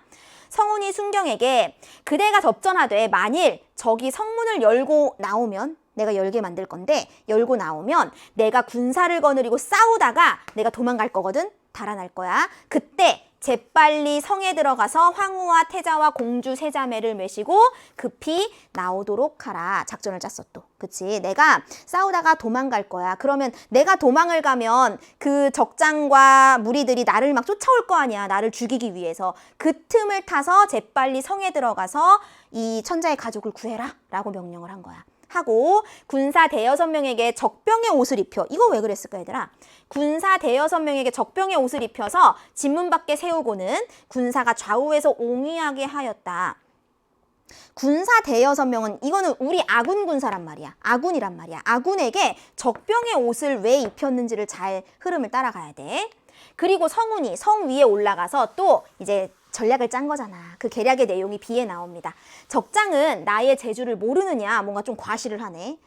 성훈이 순경에게 그대가 접전하되 만일 적이 성문을 열고 나오면 내가 열게 만들 건데 열고 나오면 내가 군사를 거느리고 싸우다가 내가 도망갈 거거든. 달아날 거야. 그때 재빨리 성에 들어가서 황후와 태자와 공주 세 자매를 메시고 급히 나오도록 하라. 작전을 짰어 또. 그치? 내가 싸우다가 도망갈 거야. 그러면 내가 도망을 가면 그 적장과 무리들이 나를 막 쫓아올 거 아니야. 나를 죽이기 위해서. 그 틈을 타서 재빨리 성에 들어가서 이 천자의 가족을 구해라 라고 명령을 한 거야. 하고 군사 대여섯 명에게 적병의 옷을 입혀. 이거 왜 그랬을까 얘들아? 군사 대여섯 명에게 적병의 옷을 입혀서 진문 밖에 세우고는 군사가 좌우에서 옹위하게 하였다. 군사 대여섯 명은 이거는 우리 아군 군사란 말이야. 아군이란 말이야. 아군에게 적병의 옷을 왜 입혔는지를 잘 흐름을 따라가야 돼. 그리고 성운이 성 위에 올라가서 또 이제 전략을 짠 거잖아. 그 계략의 내용이 비에 나옵니다. 적장은 나의 재주를 모르느냐, 뭔가 좀 과시를 하네.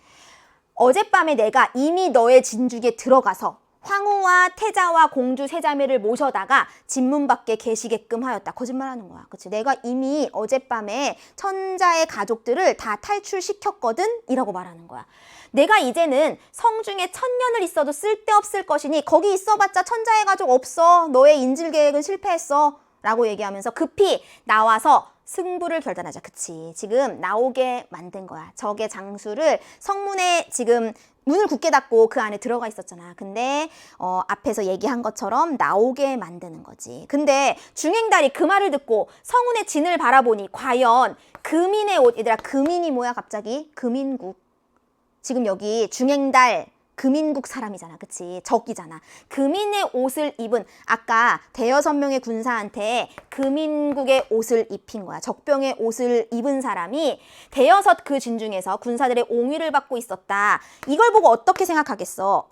어젯밤에 내가 이미 너의 진죽에 들어가서 황후와 태자와 공주 세 자매를 모셔다가 진문 밖에 계시게끔 하였다. 거짓말하는 거야. 그치? 내가 이미 어젯밤에 천자의 가족들을 다 탈출시켰거든? 이라고 말하는 거야. 내가 이제는 성중에 1000년을 있어도 쓸데없을 것이니 거기 있어봤자 천자의 가족 없어. 너의 인질 계획은 실패했어. 라고 얘기하면서 급히 나와서 승부를 결단하자. 그치? 지금 나오게 만든 거야. 적의 장수를 성문에 지금 문을 굳게 닫고 그 안에 들어가 있었잖아. 근데 앞에서 얘기한 것처럼 나오게 만드는 거지. 근데 중행달이 그 말을 듣고 성운의 진을 바라보니 과연 금인의 옷, 얘들아 금인이 뭐야 갑자기? 금인국. 지금 여기 중행달 금인국 사람이잖아. 그치? 적이잖아. 금인의 옷을 입은 아까 대여섯 명의 군사한테 금인국의 옷을 입힌 거야. 적병의 옷을 입은 사람이 대여섯 그 진중에서 군사들의 옹위를 받고 있었다. 이걸 보고 어떻게 생각하겠어?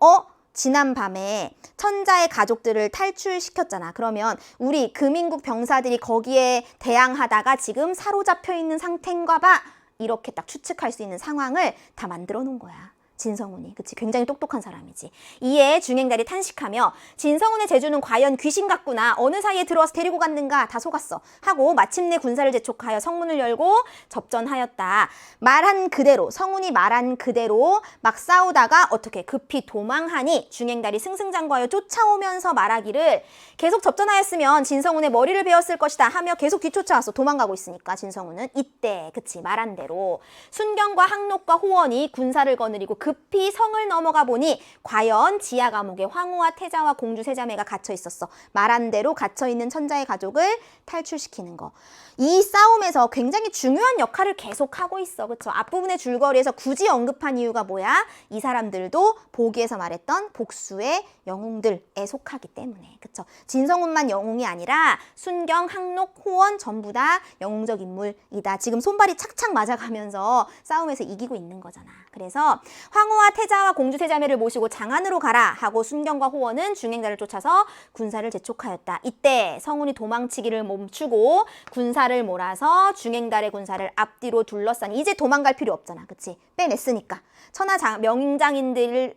지난 밤에 천자의 가족들을 탈출시켰잖아. 그러면 우리 금인국 병사들이 거기에 대항하다가 지금 사로잡혀 있는 상태인가 봐. 이렇게 딱 추측할 수 있는 상황을 다 만들어 놓은 거야. 진성운이. 그치? 굉장히 똑똑한 사람이지. 이에 중행달이 탄식하며 진성운의 재주는 과연 귀신 같구나. 어느 사이에 들어와서 데리고 갔는가. 다 속았어. 하고 마침내 군사를 재촉하여 성문을 열고 접전하였다. 말한 그대로 성운이 말한 그대로 막 싸우다가 어떻게 급히 도망하니 중행달이 승승장구하여 쫓아오면서 말하기를 계속 접전하였으면 진성운의 머리를 베었을 것이다 하며 계속 뒤쫓아왔어. 도망가고 있으니까 진성운은. 이때 그치 말한 대로 순경과 항록과 호원이 군사를 거느리고 급히 성을 넘어가 보니 과연 지하 감옥에 황후와 태자와 공주 세 자매가 갇혀 있었어. 말한 대로 갇혀 있는 천자의 가족을 탈출시키는 거. 이 싸움에서 굉장히 중요한 역할을 계속하고 있어. 그쵸? 앞부분의 줄거리에서 굳이 언급한 이유가 뭐야? 이 사람들도 보기에서 말했던 복수의 영웅들에 속하기 때문에. 그쵸? 진성운만 영웅이 아니라 순경, 항록, 호원 전부 다 영웅적 인물이다. 지금 손발이 착착 맞아가면서 싸움에서 이기고 있는 거잖아. 그래서 황후와 태자와 공주 세 자매를 모시고 장안으로 가라 하고 순경과 호원은 중행달을 쫓아서 군사를 재촉하였다. 이때 성운이 도망치기를 멈추고 군사를 몰아서 중행달의 군사를 앞뒤로 둘러싸니 이제 도망갈 필요 없잖아. 그치? 빼냈으니까. 천하명장인들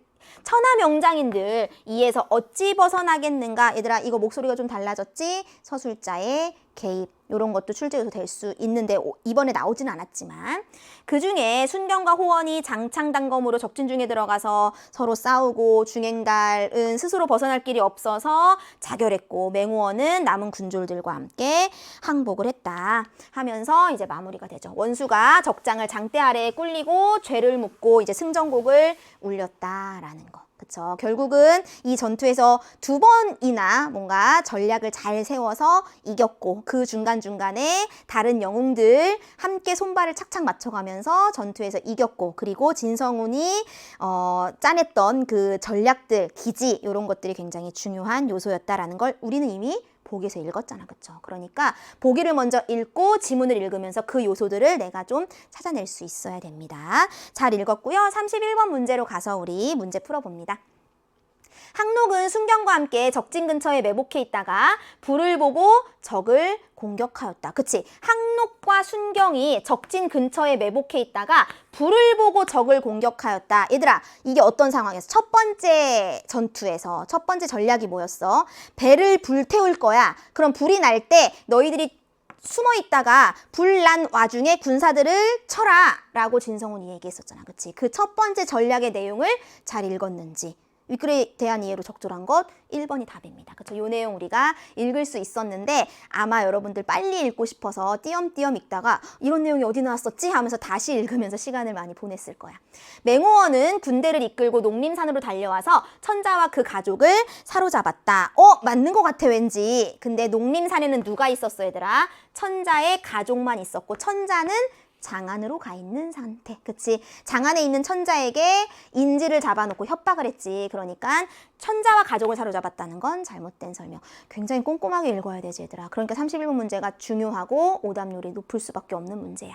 이에서 어찌 벗어나겠는가? 얘들아 이거 목소리가 좀 달라졌지? 서술자의 개입 이런 것도 출제 요소 될 수 있는데 이번에 나오진 않았지만 그중에 순경과 호원이 장창단검으로 적진 중에 들어가서 서로 싸우고 중행달은 스스로 벗어날 길이 없어서 자결했고 맹호원은 남은 군졸들과 함께 항복을 했다 하면서 이제 마무리가 되죠. 원수가 적장을 장대 아래에 꿀리고 죄를 묻고 이제 승전곡을 울렸다라는 거. 그쵸. 결국은 이 전투에서 2번이나 뭔가 전략을 잘 세워서 이겼고 그 중간중간에 다른 영웅들 함께 손발을 착착 맞춰가면서 전투에서 이겼고 그리고 진성운이 짜냈던 그 전략들, 기지 이런 것들이 굉장히 중요한 요소였다라는 걸 우리는 이미 보기에서 읽었잖아. 그쵸? 그러니까 보기를 먼저 읽고 지문을 읽으면서 그 요소들을 내가 좀 찾아낼 수 있어야 됩니다. 잘 읽었고요. 31번 문제로 가서 우리 문제 풀어봅니다. 항록은 순경과 함께 적진 근처에 매복해 있다가 불을 보고 적을 공격하였다. 그치? 항록과 순경이 적진 근처에 매복해 있다가 불을 보고 적을 공격하였다. 얘들아 이게 어떤 상황이었어? 첫 번째 전투에서 첫 번째 전략이 뭐였어? 배를 불태울 거야. 그럼 불이 날 때 너희들이 숨어 있다가 불난 와중에 군사들을 쳐라 라고 진성운이 얘기했었잖아. 그치? 그 첫 번째 전략의 내용을 잘 읽었는지 윗글에 대한 이해로 적절한 것 1번이 답입니다. 그렇죠? 요 내용 우리가 읽을 수 있었는데 아마 여러분들 빨리 읽고 싶어서 띄엄띄엄 읽다가 이런 내용이 어디 나왔었지 하면서 다시 읽으면서 시간을 많이 보냈을 거야. 맹호원은 군대를 이끌고 농림산으로 달려와서 천자와 그 가족을 사로잡았다. 맞는 것 같아 왠지. 근데 농림산에는 누가 있었어 얘들아? 천자의 가족만 있었고 천자는 장안으로 가 있는 상태. 그치? 장안에 있는 천자에게 인지를 잡아놓고 협박을 했지. 그러니까 천자와 가족을 사로잡았다는 건 잘못된 설명. 굉장히 꼼꼼하게 읽어야 되지 얘들아. 그러니까 31번 문제가 중요하고 오답률이 높을 수밖에 없는 문제야.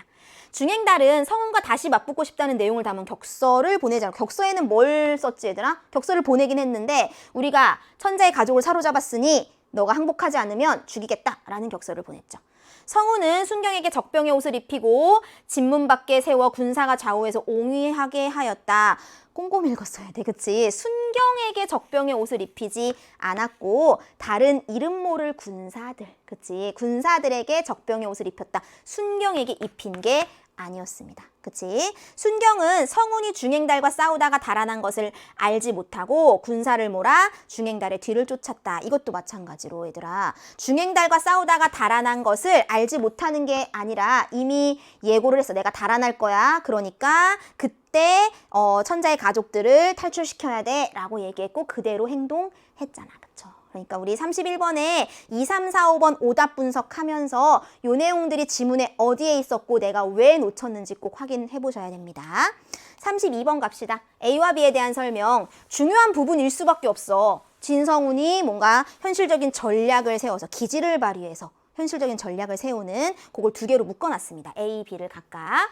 중행달은 성운과 다시 맞붙고 싶다는 내용을 담은 격서를 보내잖아. 격서에는 뭘 썼지 얘들아? 격서를 보내긴 했는데 우리가 천자의 가족을 사로잡았으니 너가 항복하지 않으면 죽이겠다라는 격서를 보냈죠. 성우는 순경에게 적병의 옷을 입히고 진문 밖에 세워 군사가 좌우에서 옹위하게 하였다. 꼼꼼히 읽었어야 돼, 그치? 순경에게 적병의 옷을 입히지 않았고 다른 이름 모를 군사들, 그치? 군사들에게 적병의 옷을 입혔다. 순경에게 입힌 게 아니었습니다. 그치? 순경은 성운이 중행달과 싸우다가 달아난 것을 알지 못하고 군사를 몰아 중행달의 뒤를 쫓았다. 이것도 마찬가지로 얘들아. 중행달과 싸우다가 달아난 것을 알지 못하는 게 아니라 이미 예고를 했어. 내가 달아날 거야. 그러니까 그때 천자의 가족들을 탈출시켜야 돼 라고 얘기했고 그대로 행동했잖아. 그쵸? 그러니까 우리 31번에 2, 3, 4, 5번 오답 분석하면서 요 내용들이 지문에 어디에 있었고 내가 왜 놓쳤는지 꼭 확인해 보셔야 됩니다. 32번 갑시다. A와 B에 대한 설명. 중요한 부분일 수밖에 없어. 진성훈이 뭔가 현실적인 전략을 세워서 기지를 발휘해서 현실적인 전략을 세우는 그걸 두 개로 묶어놨습니다. A, B를 각각.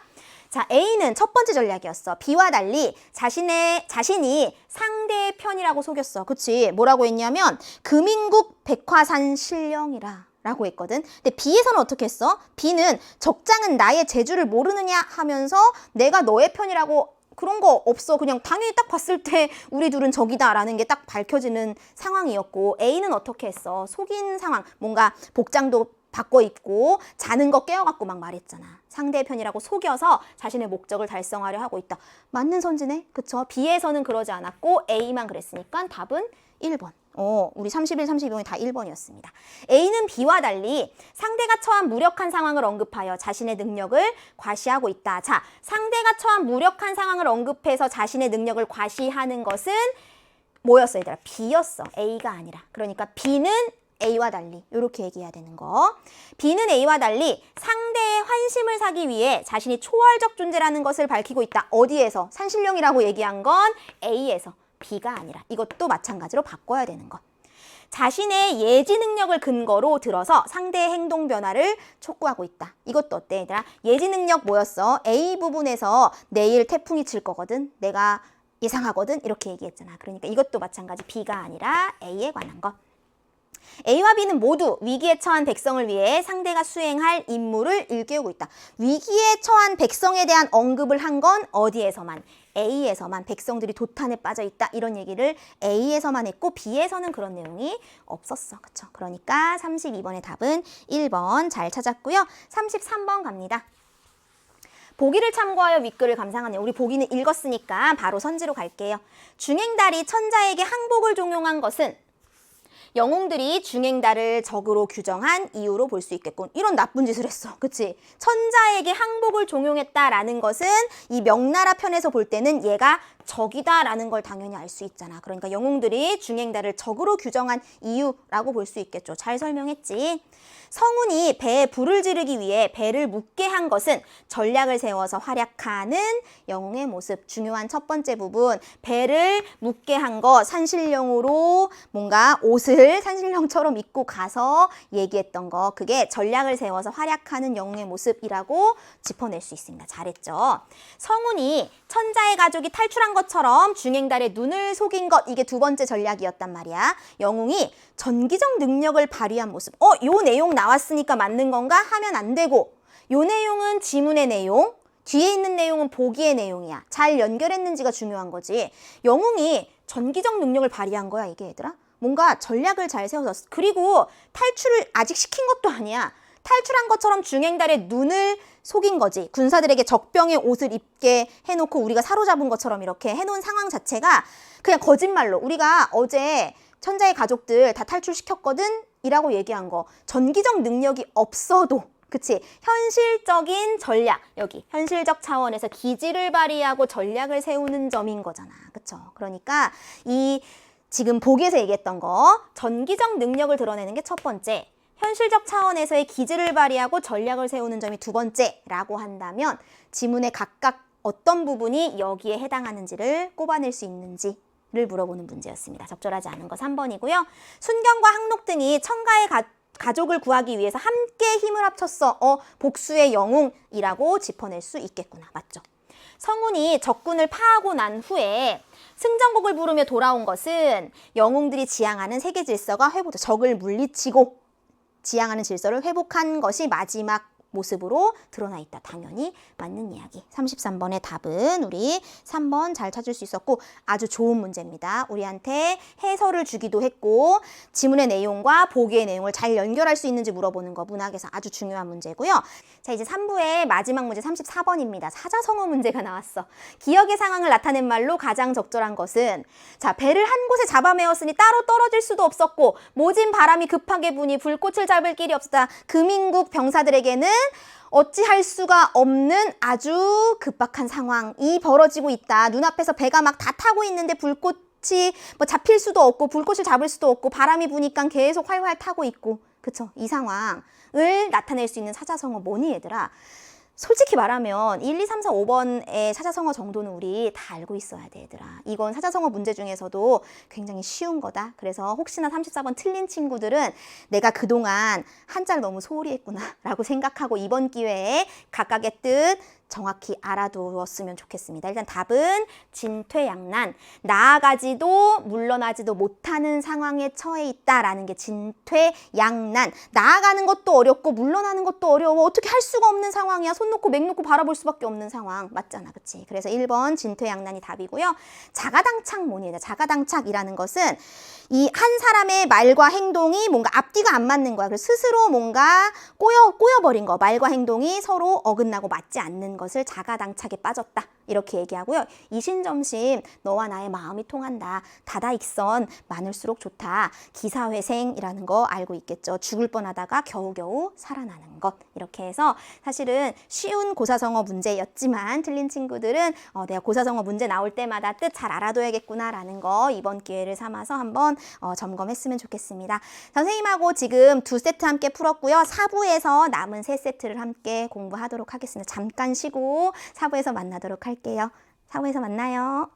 자, A는 첫 번째 전략이었어. B와 달리 자신이 상대의 편이라고 속였어. 그치? 뭐라고 했냐면 금인국 백화산 신령이라 라고 했거든. 근데 B에서는 어떻게 했어? B는 적장은 나의 재주를 모르느냐 하면서 내가 너의 편이라고 그런 거 없어. 그냥 당연히 딱 봤을 때 우리 둘은 적이다 라는 게 딱 밝혀지는 상황이었고 A는 어떻게 했어? 속인 상황. 뭔가 복장도 바꿔 입고 자는 거 깨워갖고 막 말했잖아. 상대의 편이라고 속여서 자신의 목적을 달성하려 하고 있다. 맞는 선지네? 그쵸? B에서는 그러지 않았고 A만 그랬으니까 답은 1번. 우리 31, 32번이 다 1번이었습니다. A는 B와 달리 상대가 처한 무력한 상황을 언급하여 자신의 능력을 과시하고 있다. 자, 상대가 처한 무력한 상황을 언급해서 자신의 능력을 과시하는 것은 뭐였어 얘들아? B였어. A가 아니라. 그러니까 B는 A와 달리 이렇게 얘기해야 되는 거. B는 A와 달리 상대의 환심을 사기 위해 자신이 초월적 존재라는 것을 밝히고 있다. 어디에서? 산신령이라고 얘기한 건 A에서. B가 아니라. 이것도 마찬가지로 바꿔야 되는 것. 자신의 예지 능력을 근거로 들어서 상대의 행동 변화를 촉구하고 있다. 이것도 어때 얘들아? 예지 능력 뭐였어? A 부분에서 내일 태풍이 칠 거거든. 내가 예상하거든. 이렇게 얘기했잖아. 그러니까 이것도 마찬가지 B가 아니라 A에 관한 것. A와 B는 모두 위기에 처한 백성을 위해 상대가 수행할 임무를 일깨우고 있다. 위기에 처한 백성에 대한 언급을 한 건 어디에서만? A에서만. 백성들이 도탄에 빠져 있다. 이런 얘기를 A에서만 했고 B에서는 그런 내용이 없었어. 그쵸? 그러니까 32번의 답은 1번 잘 찾았고요. 33번 갑니다. 보기를 참고하여 윗글을 감상하네요. 우리 보기는 읽었으니까 바로 선지로 갈게요. 중행달이 천자에게 항복을 종용한 것은 영웅들이 중행달을 적으로 규정한 이유로 볼 수 있겠군. 이런 나쁜 짓을 했어. 그치? 천자에게 항복을 종용했다라는 것은 이 명나라 편에서 볼 때는 얘가 적이다라는 걸 당연히 알 수 있잖아. 그러니까 영웅들이 중행달을 적으로 규정한 이유라고 볼 수 있겠죠. 잘 설명했지? 성운이 배에 불을 지르기 위해 배를 묻게 한 것은 전략을 세워서 활약하는 영웅의 모습. 중요한 첫 번째 부분. 배를 묻게 한 거 산신령으로 뭔가 옷을 산신령처럼 입고 가서 얘기했던 거. 그게 전략을 세워서 활약하는 영웅의 모습이라고 짚어낼 수 있습니다. 잘했죠? 성운이 천자의 가족이 탈출한 것처럼 중행달의 눈을 속인 것. 이게 두 번째 전략이었단 말이야. 영웅이 전기적 능력을 발휘한 모습. 요 내용 나왔으니까 맞는 건가? 하면 안 되고 요 내용은 지문의 내용, 뒤에 있는 내용은 보기의 내용이야. 잘 연결했는지가 중요한 거지. 영웅이 전기적 능력을 발휘한 거야 이게 얘들아. 뭔가 전략을 잘 세워서 그리고 탈출을 아직 시킨 것도 아니야. 탈출한 것처럼 중행달의 눈을 속인 거지. 군사들에게 적병의 옷을 입게 해놓고 우리가 사로잡은 것처럼 이렇게 해놓은 상황 자체가 그냥 거짓말로 우리가 어제 천자의 가족들 다 탈출시켰거든? 이라고 얘기한 거. 전기적 능력이 없어도 그치? 현실적인 전략, 여기 현실적 차원에서 기지를 발휘하고 전략을 세우는 점인 거잖아. 그쵸? 그러니까 이 지금 보기에서 얘기했던 거 전기적 능력을 드러내는 게 첫 번째, 현실적 차원에서의 기지를 발휘하고 전략을 세우는 점이 두 번째라고 한다면 지문의 각각 어떤 부분이 여기에 해당하는지를 꼽아낼 수 있는지를 물어보는 문제였습니다. 적절하지 않은 거 3번이고요. 순경과 항록 등이 청가의 가족을 구하기 위해서 함께 힘을 합쳤어. 복수의 영웅이라고 짚어낼 수 있겠구나. 맞죠? 성운이 적군을 파하고 난 후에 승전곡을 부르며 돌아온 것은 영웅들이 지향하는 세계 질서가 회복돼 적을 물리치고 지향하는 질서를 회복한 것이 마지막 모습으로 드러나 있다. 당연히 맞는 이야기. 33번의 답은 우리 3번 잘 찾을 수 있었고 아주 좋은 문제입니다. 우리한테 해설을 주기도 했고 지문의 내용과 보기의 내용을 잘 연결할 수 있는지 물어보는 거 문학에서 아주 중요한 문제고요. 자, 이제 3부의 마지막 문제 34번입니다. 사자성어 문제가 나왔어. 기억의 상황을 나타낸 말로 가장 적절한 것은 자, 배를 한 곳에 잡아매었으니 따로 떨어질 수도 없었고 모진 바람이 급하게 부니 불꽃을 잡을 길이 없었다. 금인국 병사들에게는 어찌할 수가 없는 아주 급박한 상황이 벌어지고 있다. 눈앞에서 배가 막 다 타고 있는데 불꽃이 뭐 잡힐 수도 없고 불꽃을 잡을 수도 없고 바람이 부니까 계속 활활 타고 있고 그쵸? 이 상황을 나타낼 수 있는 사자성어 뭐니 얘들아? 솔직히 말하면 1, 2, 3, 4, 5번의 사자성어 정도는 우리 다 알고 있어야 돼 얘들아. 이건 사자성어 문제 중에서도 굉장히 쉬운 거다. 그래서 혹시나 34번 틀린 친구들은 내가 그동안 한자를 너무 소홀히 했구나 라고 생각하고 이번 기회에 각각의 뜻 정확히 알아두었으면 좋겠습니다. 일단 답은 진퇴양난, 나아가지도 물러나지도 못하는 상황에 처해 있다라는 게 진퇴양난. 나아가는 것도 어렵고 물러나는 것도 어려워. 어떻게 할 수가 없는 상황이야. 손 놓고 맥 놓고 바라볼 수밖에 없는 상황. 맞잖아. 그치? 그래서 1번 진퇴양난이 답이고요. 자가당착 뭐니? 자가당착이라는 것은 이 한 사람의 말과 행동이 뭔가 앞뒤가 안 맞는 거야. 그래서 스스로 뭔가 꼬여버린 거. 말과 행동이 서로 어긋나고 맞지 않는 것을 자가당착에 빠졌다. 이렇게 얘기하고요. 이신점심 너와 나의 마음이 통한다. 다다익선 많을수록 좋다. 기사회생이라는 거 알고 있겠죠. 죽을 뻔하다가 겨우겨우 살아나는 것. 이렇게 해서 사실은 쉬운 고사성어 문제였지만 틀린 친구들은 내가 고사성어 문제 나올 때마다 뜻 잘 알아둬야겠구나라는 거 이번 기회를 삼아서 한번 점검했으면 좋겠습니다. 선생님하고 지금 2세트 함께 풀었고요. 4부에서 남은 3세트를 함께 공부하도록 하겠습니다. 잠깐 쉬고 4부에서 만나도록 할게요. 4부에서 만나요.